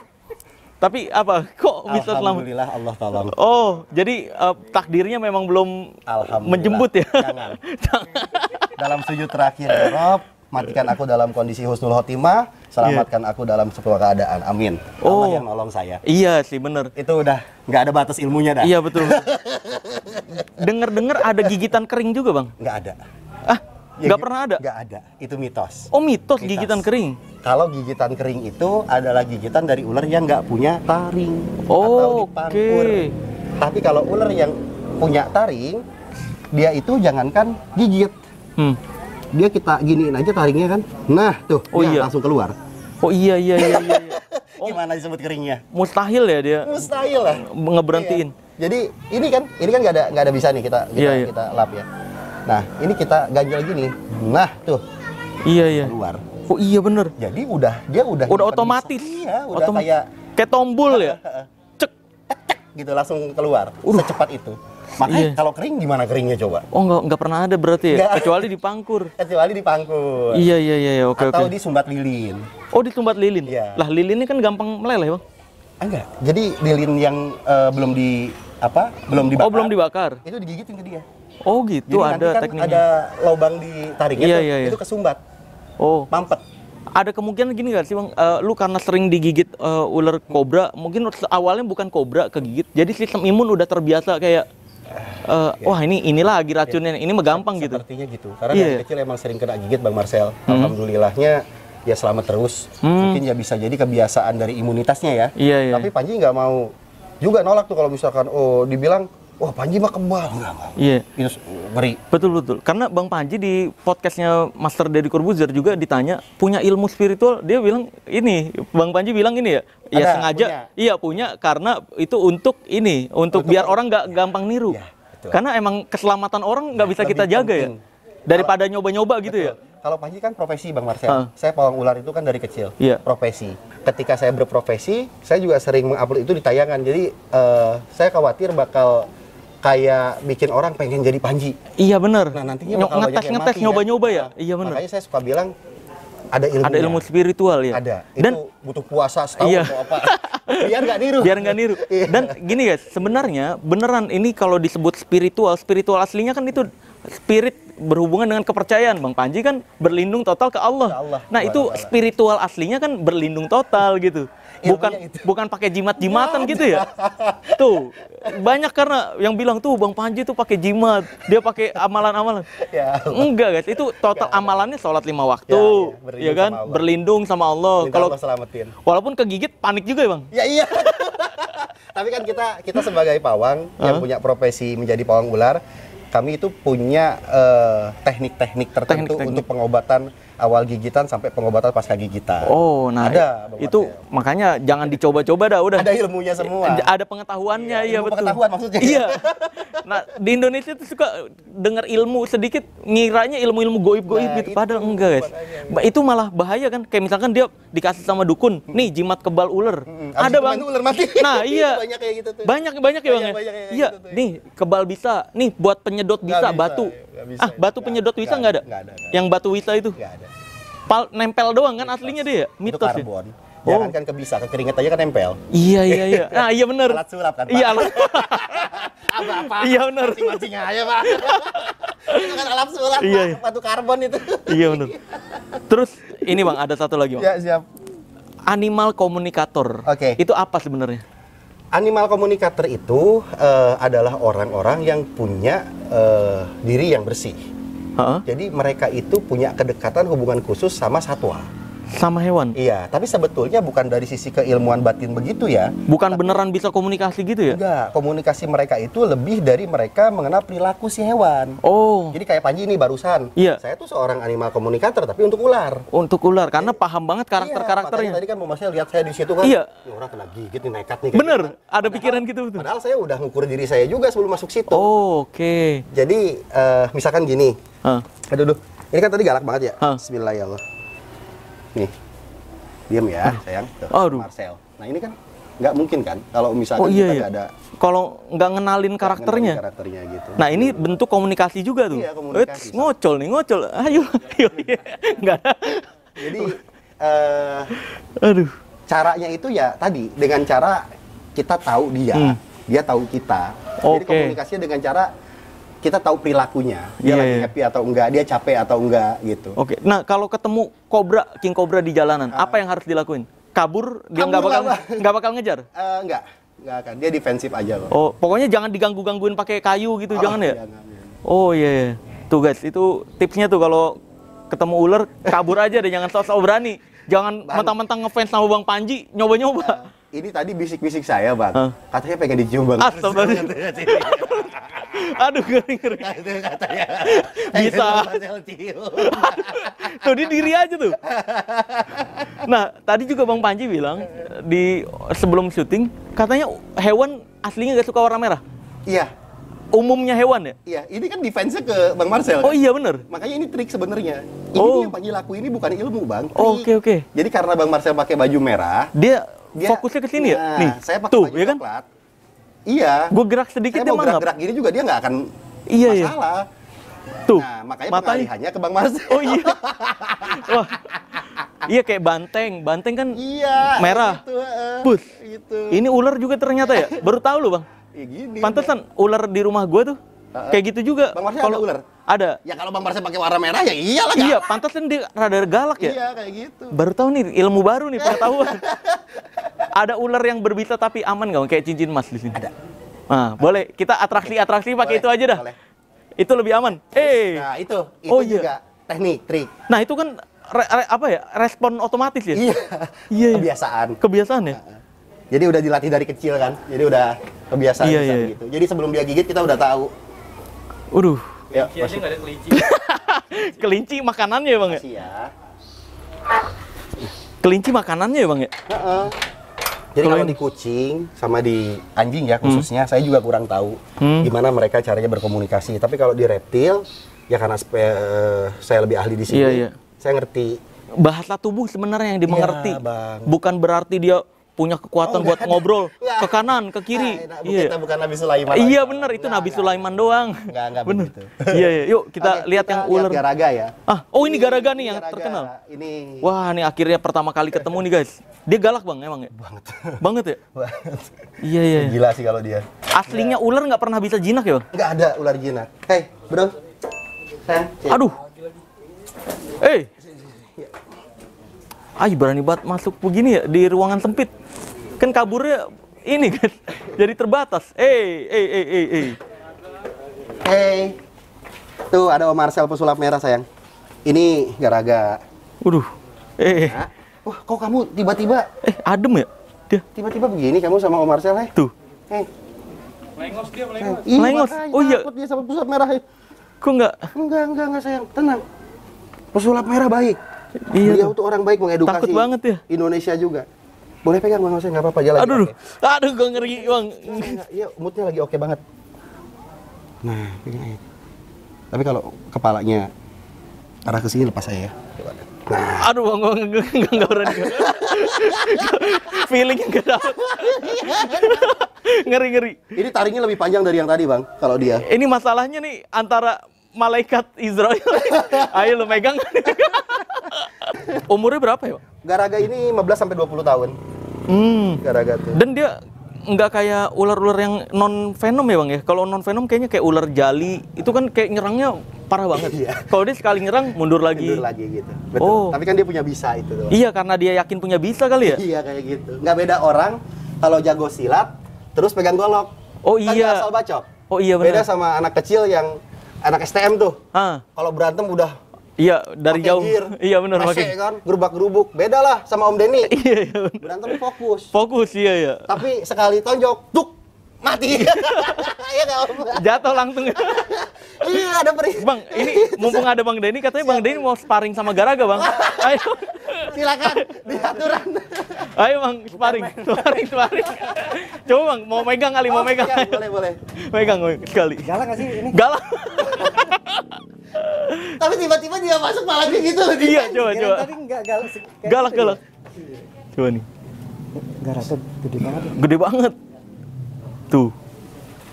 Tapi apa? Kok bisa selamat? Alhamdulillah Allah tolong. Oh, jadi takdirnya memang belum Alhamdulillah. menjemput ya? Jangan. Dalam sujud terakhir, ya Rob, matikan aku dalam kondisi husnul khotimah, selamatkan aku dalam semua keadaan. Amin. Oh. Allah yang nolong saya. Iya sih, bener. Itu udah nggak ada batas ilmunya dah. Iya, betul. Dengar-dengar ada gigitan kering juga, Bang? Nggak ada. Ah, nggak pernah ada? Nggak ada. Itu mitos. Oh, mitos gigitan kering? Kalau gigitan kering itu adalah gigitan dari ular yang nggak punya taring atau Oh, dipangkur. oke. Tapi kalau ular yang punya taring, dia itu jangankan gigit. Dia kita giniin aja taringnya kan. Nah, tuh, Oh, dia iya. langsung keluar. Oh iya. Gimana disebut keringnya? Mustahil ya dia Mustahil lah. ngeberhentiin. Iya. Jadi ini kan nggak ada bisa nih kita Iya. kita lap ya. Nah, ini kita ganjel gini. Nah, tuh Iya. keluar. Oh iya bener. Jadi dia udah Otomatis. Iya, udah kayak tombol ya. Cek. gitu langsung keluar secepat itu. Makanya Iya. kalau kering gimana keringnya coba? Oh nggak pernah ada berarti ya. Nggak. Kecuali dipangkur. Kecuali dipangkur. Iya. Oke. Atau disumbat lilin. Oh disumbat lilin. Iya. Lah lilin ini kan gampang meleleh, Bang. Enggak. Jadi lilin yang belum dibakar. Oh belum dibakar. Itu digigitin ke dia. Oh gitu. Jadi nanti ada kan tekniknya. ada lubang di taringnya Iya. itu kesumbat, Oh. mampet. Ada kemungkinan gini gak sih, Bang? Lu karena sering digigit ular kobra, mungkin awalnya bukan kobra kegigit, jadi sistem imun udah terbiasa kayak wah inilah lagi racunnya, ini mah gampang gitu. Sepertinya gitu. Karena Iya. dari kecil emang sering kena gigit Bang Marcel. Alhamdulillahnya ya selamat terus. Mungkin ya bisa jadi kebiasaan dari imunitasnya ya. Iya. Tapi Panji nggak mau juga nolak tuh kalau misalkan dibilang wah Panji mah kebal. Enggak. Iya. Itu ngeri. Betul. Karena Bang Panji di podcastnya Master Deddy Corbuzier juga ditanya punya ilmu spiritual, dia bilang ini, Bang Panji bilang ini ya, ya Ada, sengaja, iya punya karena itu untuk biar orang nggak gampang niru. Ya, betul. Karena emang keselamatan orang nggak bisa Lebih kita jaga penting. ya, daripada nyoba-nyoba gitu ya. Kalau Panji kan profesi Bang Marcel. Saya pawang ular itu kan dari kecil. Iya. Profesi. Ketika saya berprofesi, saya juga sering mengupload itu di tayangan. Jadi saya khawatir bakal kayak bikin orang pengen jadi Panji. Iya benar. Nah, nantinya bakal banyak yang mati, nyoba-nyoba ya. Nah, Iya benar. Makanya saya suka bilang ada ilmu. Ada ilmu spiritual ya. Ada. Dan Itu butuh puasa setahun Iya. atau apa. Biar nggak niru. biar nggak niru. Iya. Dan gini guys, sebenarnya beneran ini kalau disebut spiritual aslinya kan itu spirit berhubungan dengan kepercayaan. Bang Panji kan berlindung total ke Allah. Ke Allah. Nah, itu spiritual aslinya kan berlindung total gitu. Ilmunya itu. Bukan pakai jimat-jimatan gitu ya. Tuh, banyak karena yang bilang tuh Bang Panji tuh pakai jimat, dia pakai amalan-amalan. Ya. Enggak guys, itu total amalannya sholat 5 waktu, berlindung ya kan? sama Allah. Berlindung sama Allah. Minta Kalau Allah selamatin. walaupun kegigit panik juga ya Bang. Ya iya. Tapi kan kita sebagai pawang yang punya profesi menjadi pawang ular, kami itu punya teknik-teknik tertentu Teknik-teknik. untuk pengobatan awal gigitan sampai pengobatan pasca gigitan. Oh, nah Ada, Bang itu Marcel. makanya jangan dicoba-coba dah udah. Ada ilmunya semua. Ada pengetahuannya, iya Ilmu betul. pengetahuan maksudnya. Iya. Nah, di Indonesia tuh suka dengar ilmu sedikit ngiranya ilmu-ilmu goib-goib Nah, gitu, itu padahal enggak, guys. Itu malah bahaya kan. Kayak misalkan dia dikasih sama dukun, nih jimat kebal ular. Abis Ada itu Bang. main ular mati. Nah, iya. Banyak kayak gitu tuh. Banyak ya Bang ya. Banyak kayak Iya, gitu tuh. nih kebal bisa, nih buat penyedot bisa, bisa, batu. nggak bisa. Batu penyedot bisa nggak ada? Nggak ada. Yang batu bisa itu. Nggak ada. Nempel doang kan aslinya dia, Itu mitos ya. karbon. Jangan kan ke keringet aja kan nempel. Iya. Nah, iya bener. Alat sulap kan, Pak? Iya, alat. Apa? Iya bener. Mancing aja, Pak. Itu kan alat sulap, Iya, Pak. iya. Batu karbon itu. Iya bener. Terus ini Bang, ada satu lagi Bang. Ya, siap. Animal komunikator. Oke. Itu apa sebenarnya? Animal komunikator itu adalah orang-orang yang punya diri yang bersih. Heeh. Jadi mereka itu punya kedekatan hubungan khusus sama satwa. Sama hewan. Iya, tapi sebetulnya bukan dari sisi keilmuan batin begitu ya. Bukan beneran bisa komunikasi gitu ya? Enggak, komunikasi mereka itu lebih dari mereka mengenal perilaku si hewan. Oh, Jadi kayak Panji ini barusan. Iya. Saya tuh seorang animal komunikator tapi untuk ular. untuk ular karena paham banget Iya, karakter-karakternya. makanya tadi kan Mas Marcel lihat saya di situ kan. Iya. Ini orang kena gigit nih, nekat nih. kayak Bener, gitu kan. ada pikiran gitu betul. Padahal saya udah ngukur diri saya juga sebelum masuk situ. Oh, oke. Jadi misalkan gini. Hah. Aduh, ini kan tadi galak banget ya. Hah. Bismillahirrahmanirrahim. Nih. Diam ya, sayang. Tuh, Aduh. Marcel. Nah, ini kan nggak mungkin kan kalau misalkan Oh iya kita ya. nggak ada Kalau nggak ngenalin karakternya. karakternya gitu. Nah, ini bentuk komunikasi juga tuh. Iya, komunikasi. Eits, ngocol nih, ngocol. Ayo, ayo. Nggak ada. Jadi Aduh. caranya itu ya tadi dengan cara kita tahu dia, dia tahu kita. Jadi Oke. komunikasinya dengan cara kita tahu perilakunya, dia Iya, lagi iya. happy atau enggak, dia capek atau enggak gitu. Oke. Nah, kalau ketemu kobra, king kobra di jalanan, apa yang harus dilakuin? Kabur, dia nggak Kabur bakal lah, Bang. nggak bakal ngejar. Enggak akan. Dia defensif aja kok. Oh, pokoknya jangan diganggu-gangguin pakai kayu gitu, jangan ya? Jangan. Oh iya, iya. Tuh guys, itu tipsnya tuh kalau ketemu ular, kabur aja deh, jangan sok-sok berani. Jangan mentang-mentang ngefans sama Bang Panji, nyoba-nyoba. Ini tadi bisik-bisik saya, Bang. Hah? Katanya pengen dicium, Bang. Astagfirullah. Aduh, ngeri-ngeri. Katanya. Bisa. Tuh, dia diri aja tuh. Nah, tadi juga Bang Panji bilang, di sebelum syuting, katanya hewan aslinya gak suka warna merah. Iya, Umumnya hewan ya? iya. Ini kan defense-nya ke Bang Marcel. Oh kan? iya bener. Makanya ini trik sebenarnya. Ini Oh. yang Panji laku ini bukan ilmu, Bang. Trik. Oke, oke. Jadi karena Bang Marcel pakai baju merah, Dia dia fokusnya ke sini ya? Nah, Nih, saya pakai tuh, baju ya kan? coklat. Iya. Gue gerak sedikit Saya dia mau mangap. gerak-gerak gini juga dia nggak akan Iya, iya. masalah. Tuh, Nah, makanya matanya. pengalihannya ke Bang Marcel. Oh iya. Wah. Iya kayak banteng. Banteng kan Iya. merah. Gitu, Bus. gitu. Ini ular juga ternyata ya? Baru tahu loh, Bang. Ya gini. Pantesan ular di rumah gua tuh kayak gitu juga. Bang Marcel ada ular? Ada. Ya kalau Bang Marcel pakai warna merah ya iyalah. Iya, pantesan dia rada galak ya. Iya, kayak gitu. Baru tahu nih, ilmu baru nih, pengetahuan. Ada ular yang berbisa tapi aman nggak? Kayak cincin emas di sini. Ada. Nah, boleh. Kita atraksi pakai Boleh, itu aja dah. boleh. Itu lebih aman. Nah, itu Oh, iya. juga teknik, trik. Nah, itu kan apa ya? Respon otomatis ya? Iya. Iya, iya. Kebiasaan. Kebiasaan ya? Jadi udah dilatih dari kecil kan. Jadi udah kebiasaan Iya, bisa iya. gitu. Jadi sebelum dia gigit kita udah tahu. Waduh. Ya, Kelinci aja nggak ada kelinci. Kelinci makanannya ya, Bang ya? makasih ya. Kelinci makanannya ya, Bang ya? Heeh. Jadi Kalau kalau ini- di kucing sama di anjing ya khususnya, saya juga kurang tahu gimana mereka caranya berkomunikasi. Tapi kalau di reptil, ya karena saya lebih ahli di sini, Iya, iya. saya ngerti. Bahasa tubuh sebenarnya yang dimengerti. Iya, Bang. Bukan berarti dia punya kekuatan Oh, buat nggak ada. ngobrol Nggak. ke kanan, ke kiri. Nah, Iya. kita bukan Nabi Sulaiman. Iya lagi. benar, itu Nggak, Nabi nggak. Sulaiman doang. Nggak Bener. begitu. Iya, iya. Yuk kita Oke, lihat yang ular. Garaga ya. Ah, oh ini garaga nih yang Garaga. terkenal. Ini Wah, nih akhirnya pertama kali ketemu nih guys. Dia galak Bang emang ya? banget. Banget ya? Iya, iya. Gila sih kalau dia. Aslinya ular nggak pernah bisa jinak ya Bang? Nggak ada ular jinak. Hei, bro. Sayang. Aduh. Berani banget masuk begini ya di ruangan sempit. Kan kaburnya ini kan jadi terbatas. Hei. Tuh ada Om Marcel pesulap merah sayang. Ini garaga. Waduh. Nah, wah, kok kamu tiba-tiba Adem ya? Dia tiba-tiba begini kamu sama Om Marcel, hei? tuh. Hei. Melengos dia, melengos. Ih, Melengos. makanya Oh, iya. takut dia sama pesulap merah. Hei. Kok nggak? Enggak sayang, tenang. Pesulap merah baik. Iya Beliau tuh. tuh orang baik mengedukasi. Takut banget ya. Indonesia juga. Boleh pegang Bang Marcel, nggak apa-apa jalan. Aduh, aduh, gue ngeri Bang. Iya, moodnya lagi oke banget. Nah, pegang aja. Tapi kalau kepalanya arah ke sini lepas saya ya. Coba. Nah, Aduh, Bang, gue nggak berani. Feelingnya nggak dapet. Ngeri. ini taringnya lebih panjang dari yang tadi, Bang, kalau dia. Ini masalahnya nih antara malaikat Israel. Ayo lu megang. Umurnya berapa ya, Pak? Garaga ini 15 sampai 20 tahun. Garaga tuh. Dan dia nggak kayak ular-ular yang non venom ya, Bang ya? Kalau non venom kayaknya kayak ular jali, itu kan kayak nyerangnya parah banget. Iya. Kalau dia sekali nyerang mundur lagi. Mundur lagi gitu. Betul. Oh. Tapi kan dia punya bisa itu tuh. Iya, karena dia yakin punya bisa kali ya? Iya kayak gitu. Nggak beda orang kalau jago silat terus pegang golok. Oh, Kan iya. nggak asal bacok. Oh iya Beda benar. sama anak kecil yang anak STM tuh. Ah, Kalau berantem udah iya dari pakai jauh. gear, Iya benar rese makin. kan, gerubak-gerubuk. Beda lah sama Om Denny. Iya, iya benar. Berantem fokus. Fokus iya ya. Tapi sekali tonjok, tuk, mati. Iya nggak Om? Jatuh langsung. Iya ada perih. Bang, ini mumpung ada Bang Denny, katanya Bang Denny mau sparring sama Garaga, Bang. Ayo. Silakan diaturan. Ayo Bang, sparring. Coba Bang, mau megang kali, mau megang. Iya, boleh. Megang sekali. Galak nggak sih ini? Galak. Tapi tiba-tiba dia masuk malah dia gitu loh. Iya, coba. Tadi nggak galak. Galak. Coba nih. Garasnya gede banget. Gede banget. Tuh.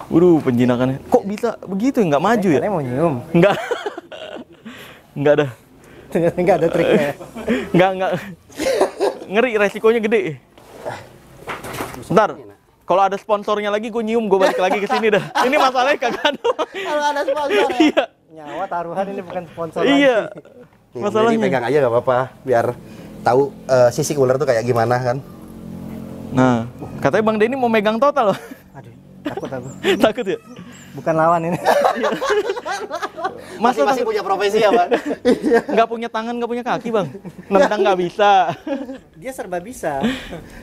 Waduh, penjinakannya. Kok bisa begitu? Nggak maju ya? Kalian mau nyium? Nggak. Nggak ada. Ternyata nggak ada triknya. Nggak. Ngeri, resikonya gede. Bentar. Kalau ada sponsornya lagi, gue nyium, gue balik lagi ke sini dah. Ini masalahnya kagak ada. Kalau ada sponsor. Iya. Nyawa taruhan ini bukan sponsor Iya. Nih, Masalahnya. jadi pegang aja nggak apa-apa, biar tahu sisi ular tuh kayak gimana kan. Nah, katanya Bang Denny mau megang total loh. Aduh, takut aku. Takut ya? Bukan lawan ini. Masa Masing-masing punya profesi ya, Bang? nggak punya tangan, nggak punya kaki, Bang? Nendang nggak bisa. Dia serba bisa.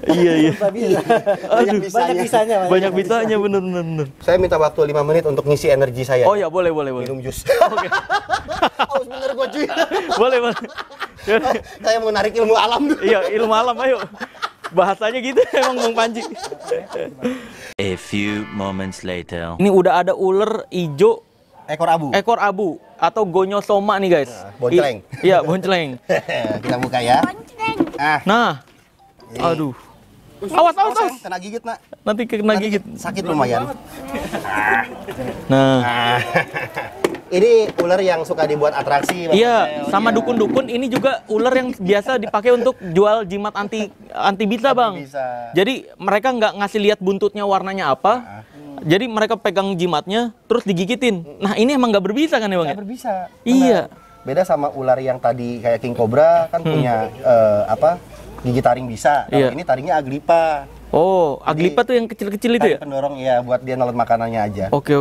Iya. Serba bisa. Banyak Banyak bisanya. Banyak bisanya, bener. Saya minta waktu 5 menit untuk ngisi energi saya. Oh ya, boleh. Minum jus. Oke. Haus bener gua cuy. Boleh. Saya mau narik ilmu alam dulu. Iya, ilmu alam, ayo. Bahasanya gitu emang Bang Panji. A few moments later. Ini udah ada ular ijo Ekor abu. atau gonyosoma nih, guys. Boncleng. Iya, boncleng. Kita buka ya. Nah. Aduh. Awas. Kena gigit, Nak. Nanti kena gigit. Sakit lumayan. Nah. Ini ular yang suka dibuat atraksi. Bang. Iya, sama dukun-dukun ini juga ular yang biasa dipakai untuk jual jimat anti bisa, Bang. Bisa. Jadi mereka nggak ngasih lihat buntutnya warnanya apa. Jadi mereka pegang jimatnya terus digigitin. Nah, ini emang nggak berbisa kan ya, Bang? Nggak Ya? berbisa. Iya. Beda sama ular yang tadi kayak king cobra kan punya gigi taring bisa. Kalau Iya. ini taringnya agripa. Oh, aglipa tuh yang kecil-kecil itu ya? Taring pendorong ya buat dia nelan makanannya aja. Oke.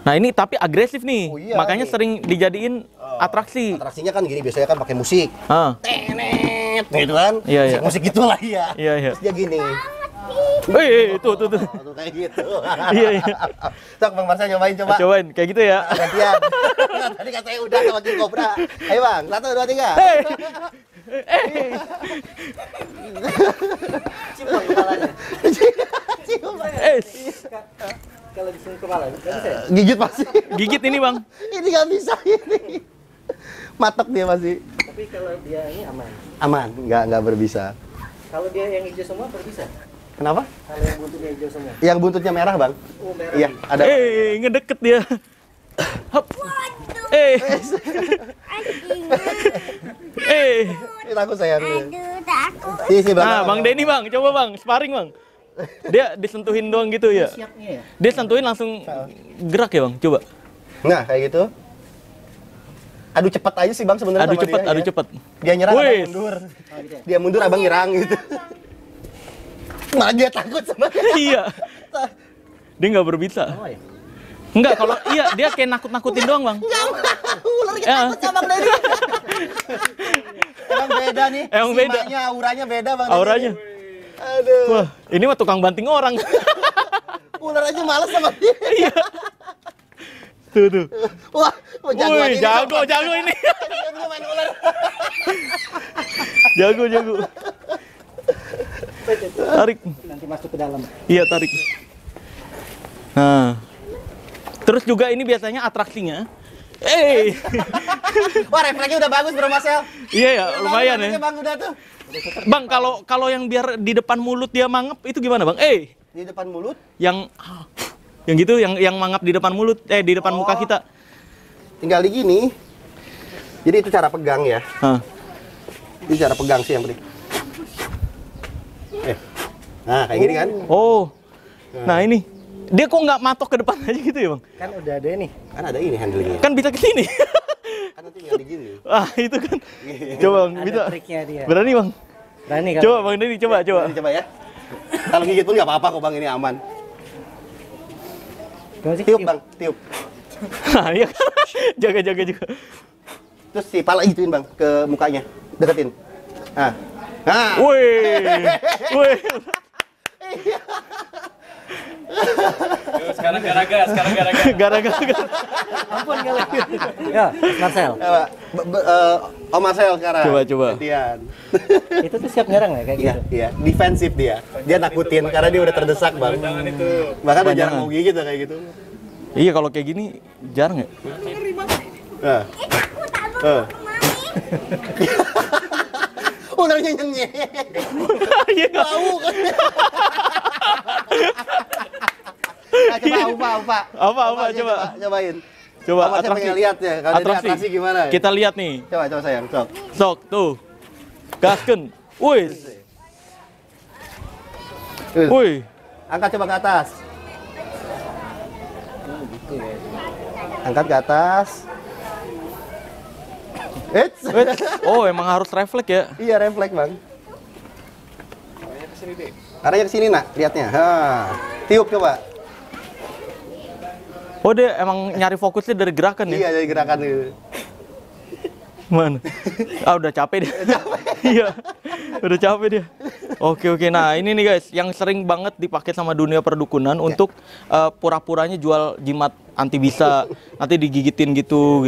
Nah, ini tapi agresif nih. Oh, iya, Makanya nih. sering dijadiin atraksi. Atraksinya kan gini, biasanya kan pakai musik. Ah. Tenet, gitu kan? Iya. Musik gitulah ya. Iya. Terus dia gini. Tuh. Tuh kayak gitu. Iya. Sok Bang Marsha nyobain coba. Cobain kayak gitu ya. Gantian. Tadi kan saya udah sama king cobra. Ayo Bang, 1, 2, 3. Cium kepalanya. Kalau dicium kepala, nggak bisa ya? Gigit pasti. Gigit ini, Bang. Ini nggak bisa ini. Matok dia masih. Tapi kalau dia ini aman. Aman, nggak berbisa. Kalau dia yang hijau semua berbisa. Kenapa? Kalau yang buntutnya hijau semua. Yang buntutnya merah, Bang. Oh, merah. Iya, ada. Ngedeket dia. Hop. Ini takut saya. Aduh, takut. Sisi belakang. Nah, Bang Denny, Bang, coba Bang, sparring, Bang. Dia disentuhin doang gitu ya. Siapnya ya? Dia sentuhin langsung gerak ya, Bang. Coba. Nah, kayak gitu. Adu cepat aja sih, Bang, sebenarnya. Adu sama cepat, dia, adu ya. cepat. Dia nyerang, Wih. abang mundur. Dia mundur, abang nyerang gitu. Malah dia takut sama dia. Iya. Dia nggak berbisa. Oh ya? Enggak, kalau iya dia kayak nakut-nakutin doang, Bang. Ularnya Ya. takut sama Bang Denny. Emang beda nih. Emang beda. Simanya, auranya beda, Bang Denny. Auranya. Aduh. Wah, ini mah tukang banting orang. Ular aja males sama dia. Iya. Tuh. Wah, mau jagoan Wih, ini. jago ini. Dia main ular. Jago. Tarik. Nanti masuk ke dalam. Iya, tarik. Nah. Terus juga ini biasanya atraksinya. Wah, refleksnya udah bagus, Bro Marcel. Iya ya, lumayan ya. Bang udah tuh. Bang, kalau yang biar di depan mulut dia mangap itu gimana, Bang? Di depan mulut. Yang gitu, yang mangap di depan mulut, di depan muka kita. Tinggal di gini. Jadi itu cara pegang ya. Hah. Ini cara pegang sih yang penting. Nah, kayak gini kan. Oh. Nah, ini. Dia kok nggak matok ke depan aja gitu ya, Bang? Kan udah ada ini. Kan ada ini handlingnya. Kan bisa ke sini. Kan nanti tinggal di gini. Itu kan. Coba, Bang, Ada bisa. triknya dia. Berani, Bang? Berani kan? Coba, Bang Denny, coba. Ini coba ya. Kalau gigit pun nggak apa-apa kok, Bang, ini aman. Gimana sih? Tiup, Bang, tiup. Nah, iya kan. Jaga juga. Terus si pala ituin, Bang, ke mukanya. Deketin. Nah. Wih. Sekarang garaga. Gara-gara. Ampun kali. Ya, Mas Marcel. Coba, Om Marcel sekarang. Coba. Gantian. Itu tuh siap nyerang ya kayak Iya, gitu. iya, defensif dia. Dia nakutin karena dia udah terdesak, Bang. Bahkan udah jarang mau gigit tuh kayak gitu. Iya, kalau kayak gini jarang ya. Nah. Aku tak mau kemari. ularnya nyenyek. Iya nggak? Bau kan. Nah, coba Pak. Apa coba? Cobain. Coba Apa, saya pengen lihat ya, kalau dari atraksi gimana ya? Kita lihat nih. Coba sayang, sok. Sok tuh. Gasken. Wih. Wih. Angkat coba ke atas. Angkat ke atas. Eits. Oh, emang harus refleks ya? Iya, refleks, Bang. Arahnya ke sini, Nak, lihatnya. Ha. Tiup coba. Oh, dia emang nyari fokusnya dari gerakan ya? Iya, dari gerakan itu. Mana? Ah, udah capek dia. Iya, udah capek dia. Oke. Nah, ini nih guys, yang sering banget dipakai sama dunia perdukunan untuk pura-puranya jual jimat anti bisa, nanti digigitin gitu.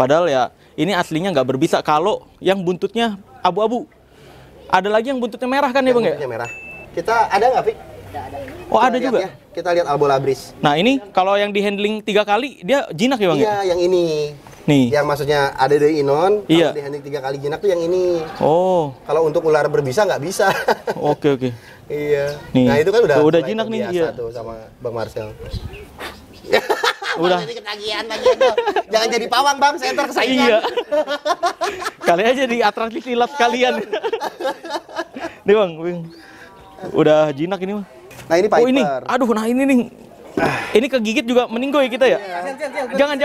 Padahal ya, ini aslinya nggak berbisa. Kalau yang buntutnya abu-abu, ada lagi yang buntutnya merah kan ya bang ya? Buntutnya merah. Kita ada nggak, Pi? Oh, ada Lihat juga. ya. Kita lihat Albolabris. Nah, ini kalau yang di handling 3 kali, dia jinak ya bang ya? Iya, yang ini. Nih. Yang maksudnya ada dari Inon, Iya. kalau di handling 3 kali jinak tuh yang ini. Oh, Kalau untuk ular berbisa nggak bisa. oke. Iya. Nih. Nah, itu kan udah Tuh, udah mulai jinak nih, terbiasa iya. tuh sama Bang Marcel. Udah. Jadi ketagihan lagi tuh. Jangan jadi pawang, Bang, saya ntar kesaingan. Iya. Kali aja di atraksi silat kalian. Nih bang. Udah jinak ini mah. Nah, ini Piper. Oh ini, aduh, nah ini nih. Ini kegigit juga meninggoy kita ya? Jangan.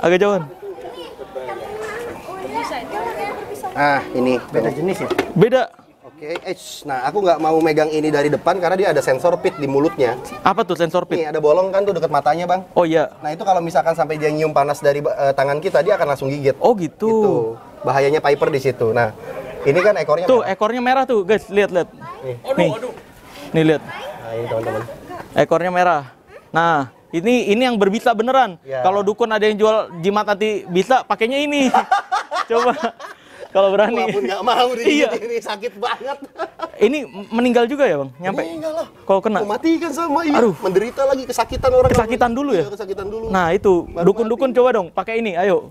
Agak jauhan. Ah, ini Beda jenis ya? Beda. Oke, nah aku nggak mau megang ini dari depan karena dia ada sensor pit di mulutnya. Apa tuh sensor pit? Nih, ada bolong kan tuh dekat matanya, Bang. Oh iya. Nah, itu kalau misalkan sampai dia nyium panas dari tangan kita, dia akan langsung gigit. Oh gitu. Gitu. Bahayanya Piper di situ. Nah, ini kan ekornya Tuh merah. ekornya merah tuh, guys. Lihat. Nih. Nih lihat. Nah, ini teman-teman. Ekornya merah. Nah, ini yang berbisa beneran. Ya. Kalau dukun ada yang jual jimat anti bisa, pakainya ini. Coba. Kalau berani. Walaupun nggak mau Iya. digigit ini sakit banget. Ini meninggal juga ya, Bang? Nyampe. Meninggal lah. Kalau kena. Mematikan sama iya. Aduh. Menderita lagi kesakitan orang. Kesakitan dulu ya? Iya, kesakitan dulu. Nah, itu Baru dukun-dukun coba dong pakai ini. Ayo.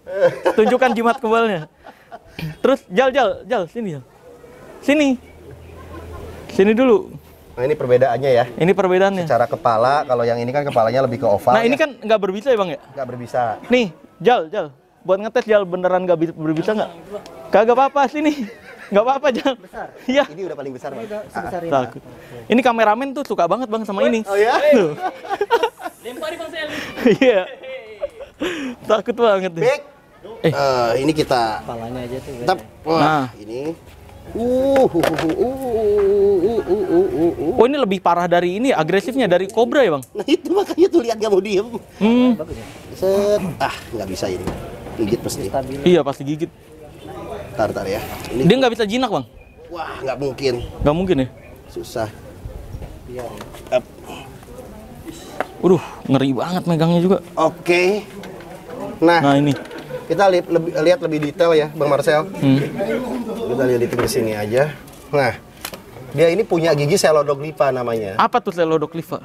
Tunjukkan jimat kebalnya. Terus Jal, sini Jal. Sini dulu. Nah, ini perbedaannya ya. Ini perbedaannya. Secara kepala, kalau yang ini kan kepalanya lebih ke oval. Nah, ini kan nggak berbisa ya, Bang ya? nggak berbisa. Nih, Jal. Buat ngetes Jal beneran nggak berbisa nggak? Kagak apa-apa sini. Nggak apa-apa Jal. Iya. Ini udah paling besar, Bang. Sebesar ini. Takut. Ini kameramen tuh suka banget Bang sama ini. Oh ya? Tuh. Lempari Bang Sel. Iya. Takut banget deh. Bek. Ini kita Kepalanya aja tuh. tetap. Wah, Nah. ini. Oh, ini lebih parah dari ini, agresifnya dari kobra ya, Bang? Nah, itu makanya tuh lihat nggak mau diem. Bagus ya? Set. Nggak bisa ini. Gigit pasti. Stabil. Iya, pasti gigit. Tar ya. Ini. Dia nggak bisa jinak, Bang? Wah, nggak mungkin. Nggak mungkin ya? Susah. Iya. Up. Ngeri banget megangnya juga. Oke. Nah, Nah, ini. kita lihat lebih detail ya, Bang Marcel. Kita lihat di sini aja. Nah, dia ini punya gigi Selodoglypha namanya. Apa tuh Selodoglypha?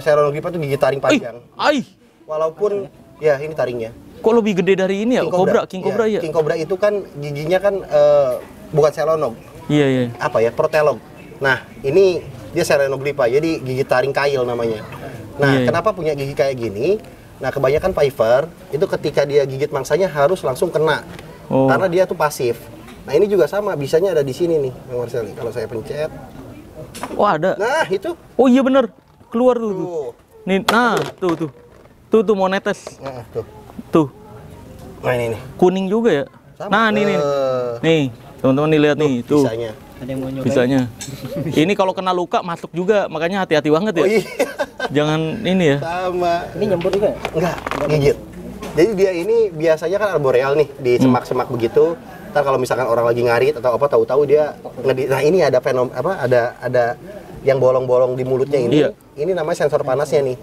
Selodoglypha itu gigi taring panjang. Ai, Walaupun ya ini taringnya. kok lebih gede dari ini ya? King Cobra ya? King Cobra itu kan giginya kan bukan selonog, Iya. apa ya, protelog. Nah, ini dia Selodoglypha, jadi gigi taring kail namanya. Nah, Iya. kenapa punya gigi kayak gini? Nah, kebanyakan Piper itu ketika dia gigit mangsanya harus langsung kena. Oh. Karena dia tuh pasif. Nah, ini juga sama, bisanya ada di sini nih, Bang Marcel. Kalau saya pencet. Oh, ada. Nah, itu. Oh iya bener. Keluar tuh. Tuh. Nih, nah, tuh. Tuh mau netes. Nah, tuh. Tuh. Nah, ini nih. Kuning juga ya? Sama. Nah, nih. Nih, teman-teman nih lihat nih, tuh. Bisanya. Ada yang mau nyobain? Bisanya. Ini kalau kena luka masuk juga, makanya hati-hati banget ya. Oh iya. Jangan ini ya. Sama. Ini nyembur juga ya? Enggak, gigit. Jadi dia ini biasanya kan arboreal nih di semak-semak begitu. Ntar kalau misalkan orang lagi ngarit atau apa tahu-tahu dia nah ini ada ada yang bolong-bolong di mulutnya ini. Iya. Ini namanya sensor panasnya nih.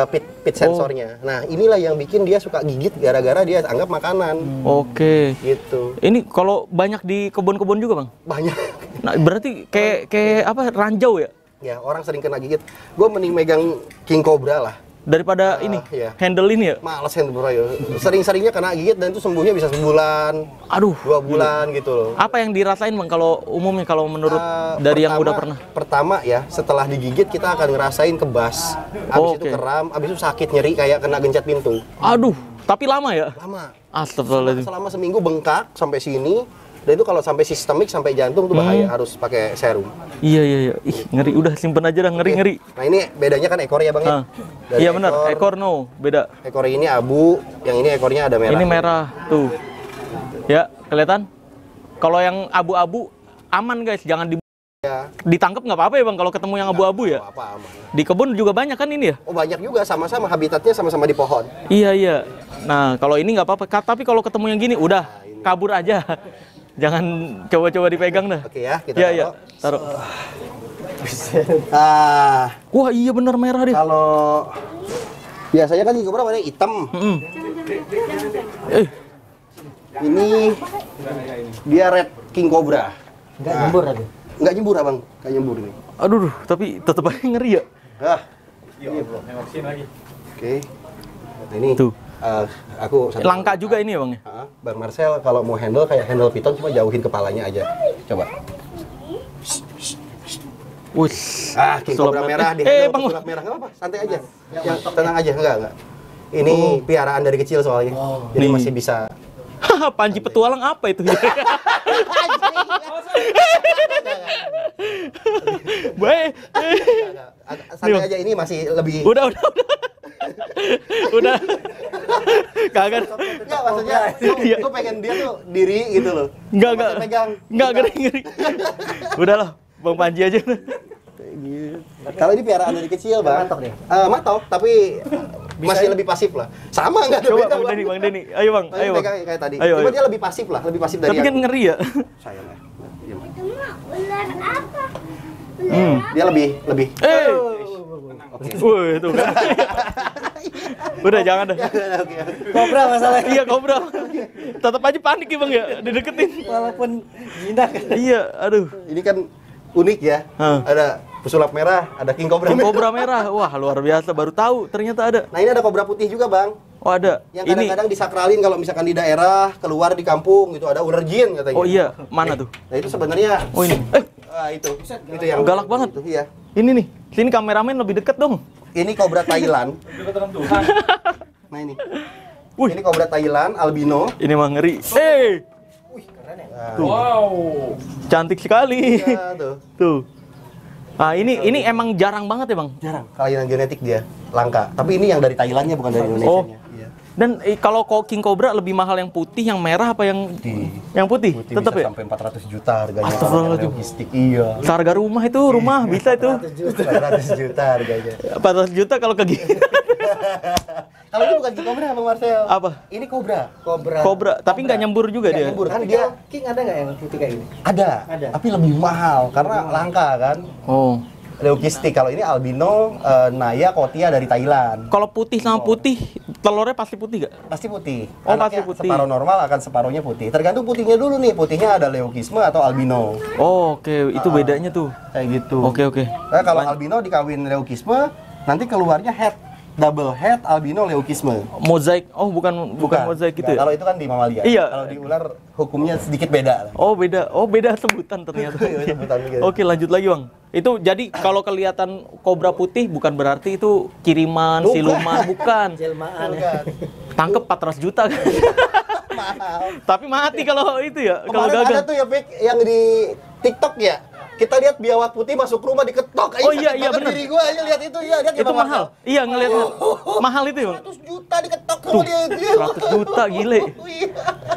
Pit sensornya. Nah, inilah yang bikin dia suka gigit gara-gara dia anggap makanan. Oke. Gitu. Ini kalau banyak di kebun-kebun juga, Bang? Banyak. Nah, berarti kayak apa ranjau ya? Ya, orang sering kena gigit. Gue mending megang King Cobra lah. daripada ini iya. handle ini ya. Males handle bro ya. Sering-seringnya kena gigit dan itu sembuhnya bisa sebulan, Aduh, 2 bulan gitu loh. apa yang dirasain Bang kalau umumnya kalau menurut dari yang udah pernah? Pertama ya, setelah digigit kita akan ngerasain kebas. Habis itu Oke. kram, habis itu sakit nyeri kayak kena gencet pintu. Aduh, tapi lama ya? Lama. Astagfirullahaladzim. Selama seminggu bengkak sampai sini. Dan itu kalau sampai sistemik sampai jantung tuh bahaya, harus pakai serum. Iya. Ih, ngeri. Udah simpen aja dah, ngeri. Nah ini bedanya kan ekor ya bang ya? Ah. Dari Iya benar, ekor no, beda. Ekor ini abu, yang ini ekornya ada merah. Ini merah tuh. Ya, kelihatan? Kalau yang abu-abu aman guys, jangan Ya, ditangkap nggak apa-apa ya Bang kalau ketemu yang abu-abu ya. apa aman. Di kebun juga banyak kan ini ya? Oh banyak juga, sama-sama habitatnya sama-sama di pohon. Iya. Nah, kalau ini nggak apa-apa. Tapi kalau ketemu yang gini, udah kabur aja. Jangan coba-coba dipegang dah. Oke ya, kita Iya. Taruh. Ah, Wah, iya bener merah deh. kalau biasanya kan kobra warnanya hitam. Eh, Ini dia red king cobra. Enggak nyembur tadi. Nggak nyembur abang, nggak nyembur ini. aduh, tapi tetep aja ngeri ya. Ah, iya bro. Oke. Nah, ini Tuh. aku satu- Langka juga ini ya Bang ya? Bang Marcel kalau mau handle kayak handle piton cuma jauhin kepalanya aja. Coba. Wih. King Sulap cobra merah. merah di Eh, handle Bang. sulap merah nggak apa-apa, santai aja. Yang tenang aja, enggak. Ini piaraan dari kecil soalnya. Jadi Nih. masih bisa. Panji petualang apa itu? Baik. Santai aja, ini masih lebih. Udah. Udah. Kagak. Enggak, maksudnya Iya. lu pengen dia tuh diri gitu loh. Enggak. Masih pegang. Enggak ngeri. Udahlah, Bang Panji aja. Kalau ini piaraan dari kecil, Bang. Matok deh. Matok, tapi masih lebih pasif lah. Sama nggak ada Coba beda, Bang Denny. Ayo Bang, Tapi ayo Bang. pegang kayak tadi. Ayo. Cuma dia lebih pasif lah, lebih pasif dari Tapi kan ngeri ya. saya lah. Ular apa? Dia lebih. Woi, itu kan. Udah jangan dah. Oke. Kobra masalahnya. Iya, kobra. Tetap aja panik ya Bang ya, dideketin. Walaupun jinak. Iya, aduh. Ini kan unik ya. Ada pesulap merah, ada king cobra King merah. cobra merah. Wah, luar biasa. Baru tahu ternyata ada. Nah, ini ada kobra putih juga, Bang. Oh, ada. Yang Ini. kadang-kadang disakralin kalau misalkan di daerah, keluar di kampung gitu, ada ular jin katanya. Oh iya, mana tuh? Nah, itu sebenarnya Oh ini. itu yang Galak banget. Itu, iya. Ini nih. Sini kameramen lebih deket dong. Ini kobra Thailand. Nah, ini. Wih. Ini kobra Thailand albino. Ini mah ngeri. Wow. Cantik sekali. Ya, tuh. Tuh. Ah, ini emang jarang banget ya, Bang? Jarang. Kelainan genetik dia langka. Tapi ini yang dari Thailandnya bukan dari Indonesia. Oh. Iya. Dan kalau King Cobra lebih mahal yang putih, yang merah apa yang yang putih? Putih Tetap bisa ya? sampai 400 juta harganya. Astagfirullahaladzim. Logistik, iya. Seharga rumah itu, rumah bisa itu. 400 juta harganya. 400 juta kalau ke gini. Kalau ini bukan King Cobra, Bang Marcel. Apa? Ini Cobra. Cobra, tapi nggak nyembur juga Nggak dia. nyembur kan dia King ada nggak yang putih kayak gini? ada, Ada. tapi lebih mahal karena langka kan. Oh. Logistik. Kalau ini albino Naya Kotia dari Thailand. Kalau putih sama putih, telurnya pasti putih gak? Pasti putih. Oh, Anaknya pasti putih. Separuh normal akan separuhnya putih. Tergantung putihnya dulu nih. Putihnya ada leukisme atau albino. Oh, oke. Itu bedanya tuh. Kayak gitu. Oke. Nah, kalau albino dikawin leukisme, nanti keluarnya head. Double head albino leukisme. Mozaik. Oh, bukan mozaik gitu ya? Kalau itu kan di mamalia. Iya. Kalau di ular hukumnya sedikit beda. Oh, beda. Oh, beda sebutan ternyata. Iya, sebutan gitu. Oke, lanjut lagi, Bang. Itu jadi kalau kelihatan kobra putih bukan berarti itu kiriman, Bukan. siluman, bukan. Jelmaan ya. Bukan. Tangkep 400 juta kan. Mahal. Tapi mati kalau itu ya, kalau Kemarin ada gagal. tuh ya, Pik, yang di TikTok ya. Kita lihat biawak putih masuk rumah diketok. Oh, iya, sakit iya, banget bener. diri gua aja lihat itu ya, dia Itu mahal. Iya, ngeliat mahal itu ya, Bang. 100 juta diketok sama dia itu. 100 juta gile. Iya.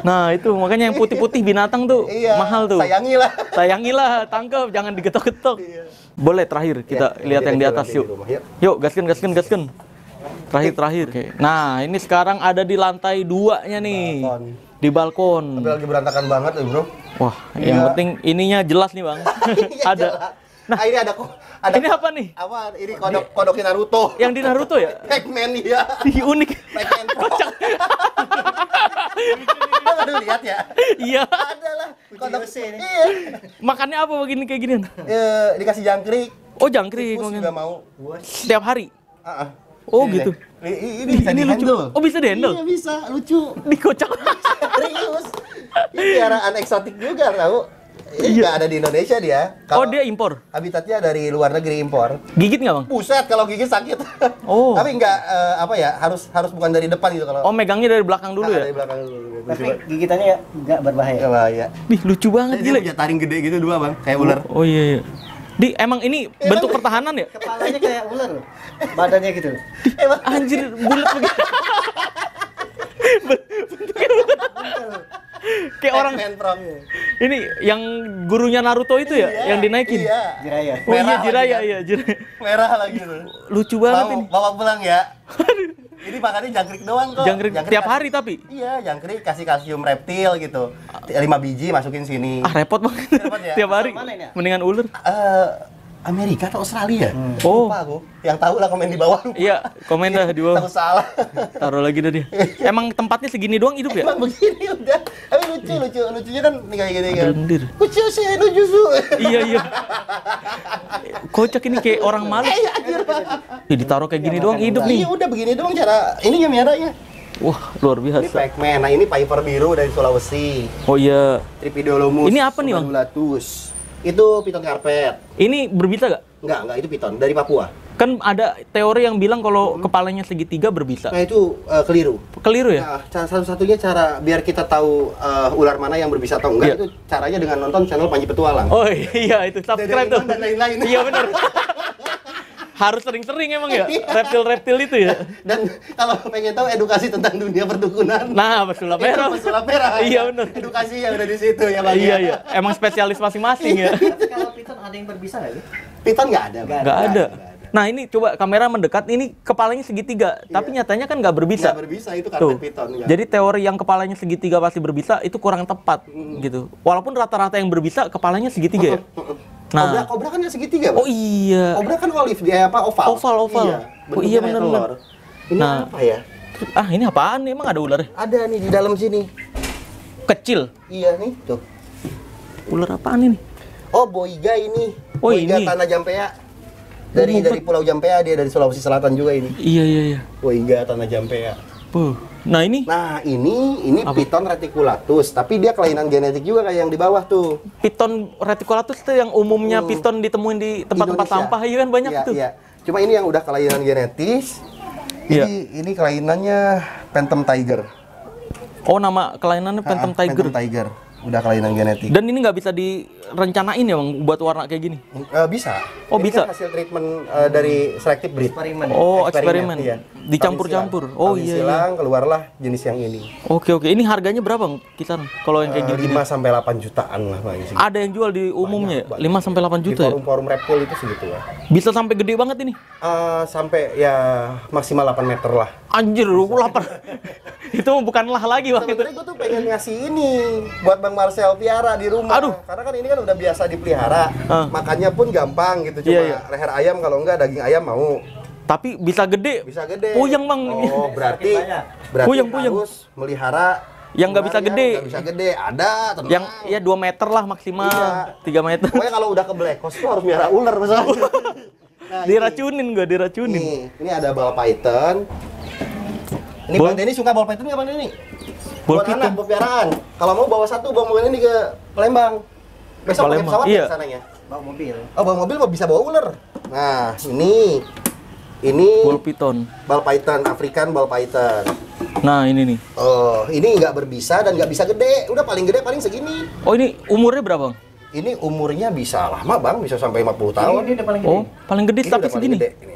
Nah, itu makanya yang putih-putih binatang tuh Iya, mahal tuh. Sayangilah. Sayangilah, tangkep, jangan digetok-getok. Boleh terakhir kita Ya, lihat yang di kita atas nanti yuk. di rumah, yuk. Yuk, gaskan. Terakhir. Oke. Nah, ini sekarang ada di lantai 2-nya nih. Balkon. Di balkon. Tapi lagi berantakan banget ya, Bro. Wah, Iya. yang penting ininya jelas nih, Bang. Iya, Ada. jelas. Nah, ini ada Ini apa nih? Apa? Ini kodok Naruto. Yang di Naruto ya? Pac-Man ya. Ih, unik. Pac-Man Pro. Lo baru lihat ya? Iya. Ada lah. Kodok ini. Iya. Makannya apa begini kayak ginian? Dikasih jangkrik. Oh, jangkrik. Tikus juga mau. Setiap hari. Oh gitu. Ini bisa Ini lucu. di-handle. Oh bisa di-handle? Iya bisa, lucu. Dikocok. Serius. Ini piaraan eksotik juga tahu. Ini nggak ada di Indonesia dia. Oh Kalau dia impor. habitatnya dari luar negeri impor. Gigit nggak bang? Buset kalau gigi sakit. Oh. Tapi nggak apa ya, harus bukan dari depan gitu kalau. Oh megangnya dari belakang dulu Nah, ya? dari belakang dulu. Tapi gigitannya ya nggak berbahaya. Ya bahaya. Ih lucu banget Dia gila. punya taring gede gitu dua bang, kayak ular. Oh iya iya. Di emang ini bentuk pertahanan ya? Kepalanya kayak ular loh. Badannya gitu. Anjir bulat begitu. Bentuknya bulat. Kayak orang Ant-Man from. ini yang gurunya Naruto itu ya, yang dinaikin. Iya. Jiraya. Oh iya Merah Jiraya lagi, iya Jiraya. Merah lagi tuh. Lucu banget Bawa, ini. bawa pulang ya. Ini makannya jangkrik doang kok. Jangkrik tiap kasih- hari tapi. Iya, jangkrik kasih kalsium reptil gitu. 5 biji masukin sini. Ah repot banget. Repot ya? Tiap hari. Mana ini ya? Mendingan ular. Amerika atau Australia? Oh. Lupa aku. Yang tahu lah komen di bawah. Lupa. Iya, komen dah di bawah. Tahu salah. Taruh lagi dah dia. Emang tempatnya segini doang hidup ya? Emang begini udah. Tapi lucunya kan nih kayak gini kan. Lendir. Lucu sih, lucu. Iya iya. Kocak ini kayak orang malu. Anjir. Ih, ditaruh kayak gini doang hidup nih. Iya udah begini doang cara ininya miaranya. Wah, luar Ini biasa. Pac-Man. Nah, ini Piper biru dari Sulawesi. Oh iya. Tripidolomus. Ini apa nih, Bang? subadulatus. Itu piton karpet. Ini berbisa gak? Enggak, itu piton dari Papua. Kan ada teori yang bilang kalau kepalanya segitiga berbisa. Nah, itu keliru. Keliru ya? Nah, satu-satunya cara biar kita tahu ular mana yang berbisa atau enggak Iya. itu caranya dengan nonton channel Panji Petualang. Oh iya itu subscribe tuh. Dan lain-lain. Iya benar. Harus sering-sering emang ya reptil-reptil itu ya. Dan kalau pengen tahu edukasi tentang dunia perdukunan, Nah, pesulap merah. pesulap merah. Iya benar. Edukasi yang ada di situ ya, Bang. Iya ya. iya. Emang spesialis masing-masing ya. Tapi kalau piton ada yang berbisa nggak sih? Piton nggak ada. Bang. Nggak ada. Nah ini coba kamera mendekat. Ini kepalanya segitiga, tapi nyatanya kan nggak berbisa. Nggak berbisa itu Tuh. karpet piton. Nggak. Jadi teori yang kepalanya segitiga pasti berbisa itu kurang tepat gitu. Walaupun rata-rata yang berbisa kepalanya segitiga ya. Nah, Kobra kan nggak segitiga, Bang. oh iya. Kobra kan olive dia apa oval. Oval. Iya, Oh iya, bentuknya kayak bener-bener. telur. Ini Nah. apa ya? Ah ini apaan nih? Emang ada ular? Ada nih di dalam sini. Kecil. Iya nih, tuh. Ular apaan ini? Oh, boiga ini. Oh, Boiga ini. tanah Jampea. Dari Pulau Jampea, dia dari Sulawesi Selatan juga ini. Iya. Boiga tanah Jampea. Nah ini Nah, ini piton reticulatus, tapi dia kelainan genetik juga kayak yang di bawah tuh. piton reticulatus itu yang umumnya piton ditemuin di tempat-tempat Indonesia. sampah iya kan banyak Iya, tuh. Iya. Cuma ini yang udah kelainan genetis. Iya. Ini kelainannya Phantom Tiger. Oh nama kelainannya Phantom Tiger. Phantom Tiger. Udah kelainan genetik. Dan ini nggak bisa direncanain ya bang buat warna kayak gini? Bisa. Oh, Ini bisa. kan hasil treatment dari selective breed. Eksperimen. Oh eksperimen. Iya. Dicampur-campur. Tahun Oh silang. Tahun iya. silang keluarlah jenis yang ini. Oke. Ini harganya berapa bang? Kisaran kalau yang kayak gini? 5 sampai 8 jutaan lah Bang. Ada yang jual di umumnya ya? 5 sampai 8 Di juta ya? forum-forum reptil itu segitu ya. Bisa sampai gede banget ini. Sampai ya maksimal 8 meter lah. Anjir, lu lapar. Itu bukan lah lagi bang itu. Sebenarnya gue tuh pengen ngasih ini buat Bang Marcel piara di rumah. Aduh. Karena kan ini kan udah biasa dipelihara. Makannya pun gampang gitu. Cuma Iya. leher ayam kalau enggak daging ayam mau. Tapi bisa gede. Bisa gede. Puyeng bang. Oh, berarti Puyeng. harus melihara Yang nggak bisa ular gede. nggak bisa gede. Ada, tenang. Yang ya 2 meter lah maksimal. Iya. 3 meter. Pokoknya kalau udah ke Black Horse tuh harus miara ular masalahnya. Nah, Diracunin gua, diracunin. ini ada ball python. Ini Ball- Bang Denny suka ball python nggak Bang Denny? Ball Buat anak, python. buat piaraan. Kalau mau bawa satu, bawa mobil ini ke Palembang. Besok pakai Palembang, pesawat iya. ke sananya. Bawa mobil. Oh, bawa mobil mau bisa bawa ular. Nah, ini Ball python. ball python, African ball python. Nah, ini nih. Oh, ini nggak berbisa dan nggak bisa gede. Udah paling gede paling segini. Oh, ini umurnya berapa, Bang? Ini umurnya bisa lama Bang, bisa sampai 50 tahun. Ini udah paling gede. Oh, paling gede Ini tapi udah paling segini. gede. Ini.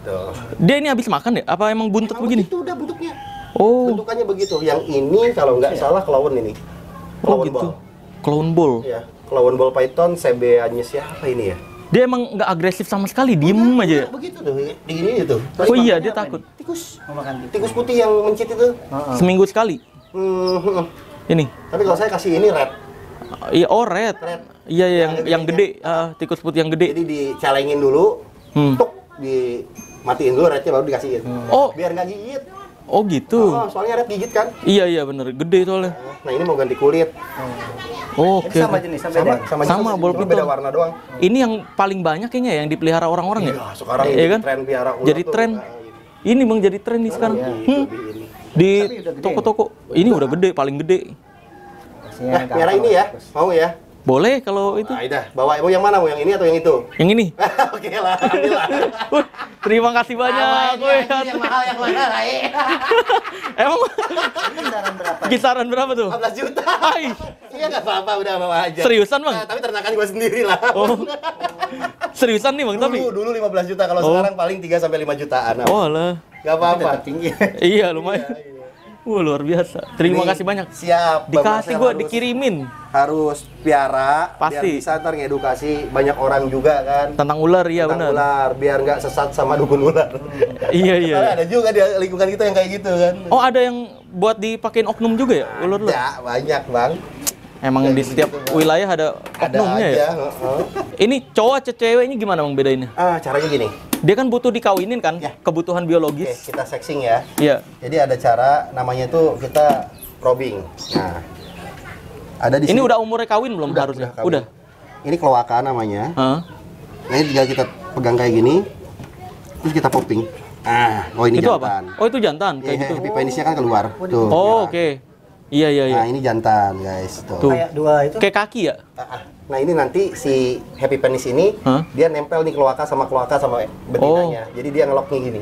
Tuh. Dia ini habis makan ya? Apa emang buntut Emang begini? begitu udah bentuknya. Oh, Bentukannya begitu. Yang ini kalau nggak salah clown ini. oh Clown gitu. ball. Clown ball. Iya, clown ball python sebeanya siapa ini ya? Dia emang nggak agresif sama sekali, diem aja ya? Begitu tuh, di ini itu. Oh iya, dia takut. Tikus. Mau makan Tikus putih yang mencit itu. Seminggu sekali. Ini. Tapi kalau saya kasih ini red. Iya, oh red. Red. Iya, yang gede, tikus putih yang gede. Jadi dicalengin dulu, tuk, dimatiin dulu rednya baru dikasihin. Oh, Biar nggak gigit. oh gitu. Oh, soalnya red gigit kan. Iya, bener. Gede soalnya. Nah, ini mau ganti kulit. Oh, Ini oke. sama oke. jenis, Sama Sama, juga, ball cuma python. beda warna doang. Ini yang paling banyak kayaknya yang dipelihara orang-orang ya? Iya, sekarang Iya jadi kan? tren piara ular Jadi tuh. tren. Nah, gitu. Ini Bang jadi tren nih sekarang. Di toko-toko. Ini udah gede, paling gede. Nah, merah ini ya, mau ya? Boleh kalau itu. Nah, udah, bawa mau yang mana? Mau yang ini atau yang itu? Yang ini. Oke lah, ambillah. Wih, terima kasih banyak. Wih, Yang mahal yang mana, Rai? emang Kisaran berapa? kisaran berapa tuh? 15 juta. Hai, Iya nggak apa-apa, udah bawa aja. seriusan Bang? Nah, tapi ternakan gue sendiri lah. Oh. Seriusan nih Bang, tapi. Dulu 15 juta, kalau Oh. sekarang paling 3 sampai 5 jutaan. Oh, alah. Nggak apa-apa. Tinggi. Iya, lumayan. Wah, luar biasa. Terima Ini kasih banyak. Siap. Bang Dikasih Marcel gua, harus- dikirimin Harus piara. Pasti. Biar bisa ntar ngedukasi banyak orang juga kan. tentang ular, iya Tentang benar. ular, biar nggak sesat sama dukun ular. Iya, iya. Soalnya ada juga di lingkungan kita yang kayak gitu kan. Oh, ada yang buat dipakein oknum juga ya, ular-ular? Ya, banyak bang. Emang di setiap wilayah ada Ada oknumnya aja. ya? Ini cowok atau ceweknya gimana Bang bedainnya? Caranya gini. Dia kan butuh dikawinin kan, Ya. kebutuhan Oke, biologis. kita sexing ya. Iya. Jadi ada cara namanya tuh kita probing. Nah, ada di Ini sini. udah umurnya kawin belum harusnya? kawin. Udah. Ini kloaka namanya. Hah? Nah, ini tinggal kita pegang kayak gini. Terus kita popping. Oh ini Itu jantan. apa? Oh, itu jantan Iya, kayak gitu. happy penisnya kan keluar. Tuh. Oh, oke. Iya, iya, iya. Nah, ini jantan, guys. Tuh. Tuh. Kayak dua itu. Kayak kaki ya? Nah, ini nanti si happy penis ini Hah? dia nempel nih kloaka sama betinanya. Jadi dia ngeloknya gini.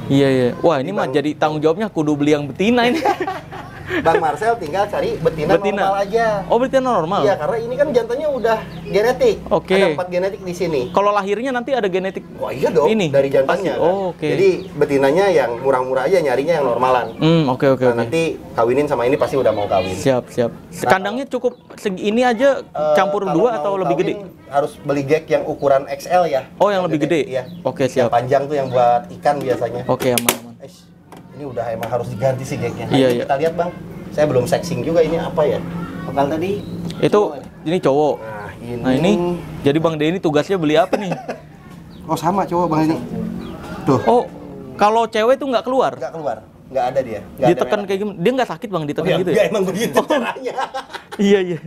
Iya, iya. Wah, ini mah Bang- jadi tanggung jawabnya kudu beli yang betina ini. Bang Marcel tinggal cari betina, normal aja. Oh, betina normal. Iya, karena ini kan jantannya udah genetik. Oke. Ada 4 genetik di sini. Kalau lahirnya nanti ada genetik. Wah iya dong, Ini, dari jantannya. pasti. Oh, oke. Jadi betinanya yang murah-murah aja, nyarinya yang normalan. Oke, oke, Nah, oke. nanti kawinin sama ini pasti udah mau kawin. Siap, siap. Kandangnya cukup segini aja campur Kalau dua mau atau lebih gede? kawin, Harus beli gek yang ukuran XL ya. Oh, yang lebih gede? Iya. Oke, Yang siap. panjang tuh yang buat ikan biasanya. Oke, aman, aman. Ini udah emang harus diganti sih geknya. Iya, Ayo iya. Kita lihat bang. Saya belum sexing juga ini apa ya? Kalau tadi Itu ini cowok. Nah, ini jadi Bang Denny tugasnya beli apa nih? Oh sama cowok bang ini. Tuh. Oh, kalau cewek tuh nggak keluar. Nggak keluar. Nggak ada dia. Nggak ada Ditekan merah. kayak gimana? Dia nggak sakit Bang ditekan gitu Ya, ya? emang begitu caranya. Iya, iya.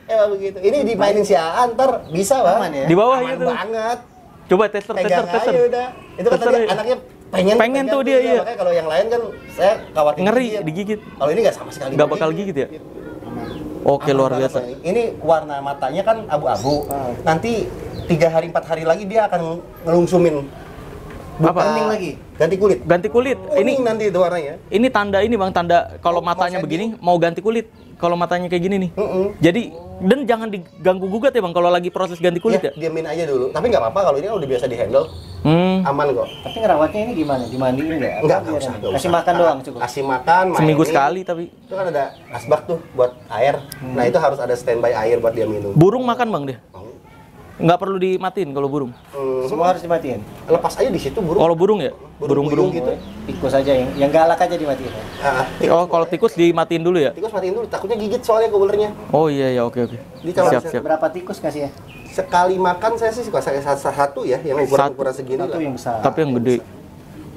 Emang begitu. Ini dimainin si Aan, ntar bisa bang. Aman ya? Di bawah Aman gitu. banget. Coba tester, Pegang tester, aja tester. udah. Itu kan Tester tadi aja. anaknya pengen Pengen tuh dia, iya. Makanya kalau yang lain kan saya khawatir Ngeri digigit. Kalau ini nggak sama sekali. Nggak bakal gigit ya? Oke, Aman luar banget, biasa. Bang. Ini warna matanya kan abu-abu. Nanti 3 hari 4 hari lagi dia akan ngelungsumin. Apa? Kuning lagi. Ganti kulit. Ganti kulit. Ini Ini nanti itu warnanya. ini tanda ini Bang, tanda kalau Mau matanya setting. begini mau ganti kulit. Kalau matanya kayak gini nih. Jadi dan jangan diganggu gugat ya Bang kalau lagi proses ganti kulit ya. Diamin aja dulu. Tapi nggak apa-apa kalau ini kan udah biasa di-handle. Aman kok. Tapi ngerawatnya ini gimana? Dimandiin nggak? Enggak Apa usah, biarin? nggak Kasih usah. makan doang cukup. Kasih makan, Seminggu mainin. sekali tapi. Itu kan ada asbak tuh buat air. Nah, itu harus ada standby air buat dia minum. Burung makan Bang dia. Mau? Nggak perlu dimatiin kalau burung. Semua harus dimatiin. Lepas aja di situ burung. Kalau burung ya? Burung-burung gitu. Tikus aja yang galak aja dimatiin. Oh, kalau tikus dimatiin dulu ya? Tikus matiin dulu, takutnya gigit soalnya ke ulernya. Oh iya ya, oke oke. Di kamar Siap saya siap. Berapa tikus kasih ya? Sekali makan saya sih suka saya satu ya, yang ukuran segini Satu lah. yang besar. Tapi yang gede.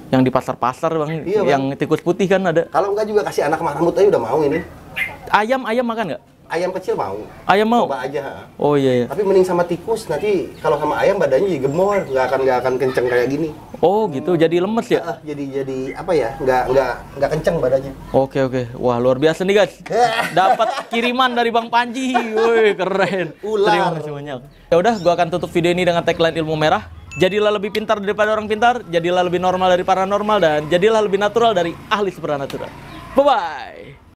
Yang di pasar-pasar Bang, Iya, Bang. yang tikus putih kan ada. Kalau enggak juga kasih anak marmut aja udah mau ini. Ayam makan nggak? Ayam kecil mau. Ayam mau? Coba aja. Ha. Oh iya ya. Tapi mending sama tikus, nanti kalau sama ayam badannya jadi gemor, nggak akan kenceng kayak gini. Oh gitu, jadi lemes ya? Jadi apa ya? Nggak kenceng badannya. Oke oke. Wah luar biasa nih guys. Dapat kiriman dari Bang Panji. Woi keren. Ular. Terima kasih banyak. Ya udah, gua akan tutup video ini dengan tagline ilmu merah. Jadilah lebih pintar daripada orang pintar, jadilah lebih normal dari paranormal, dan jadilah lebih natural dari ahli supernatural. Bye bye.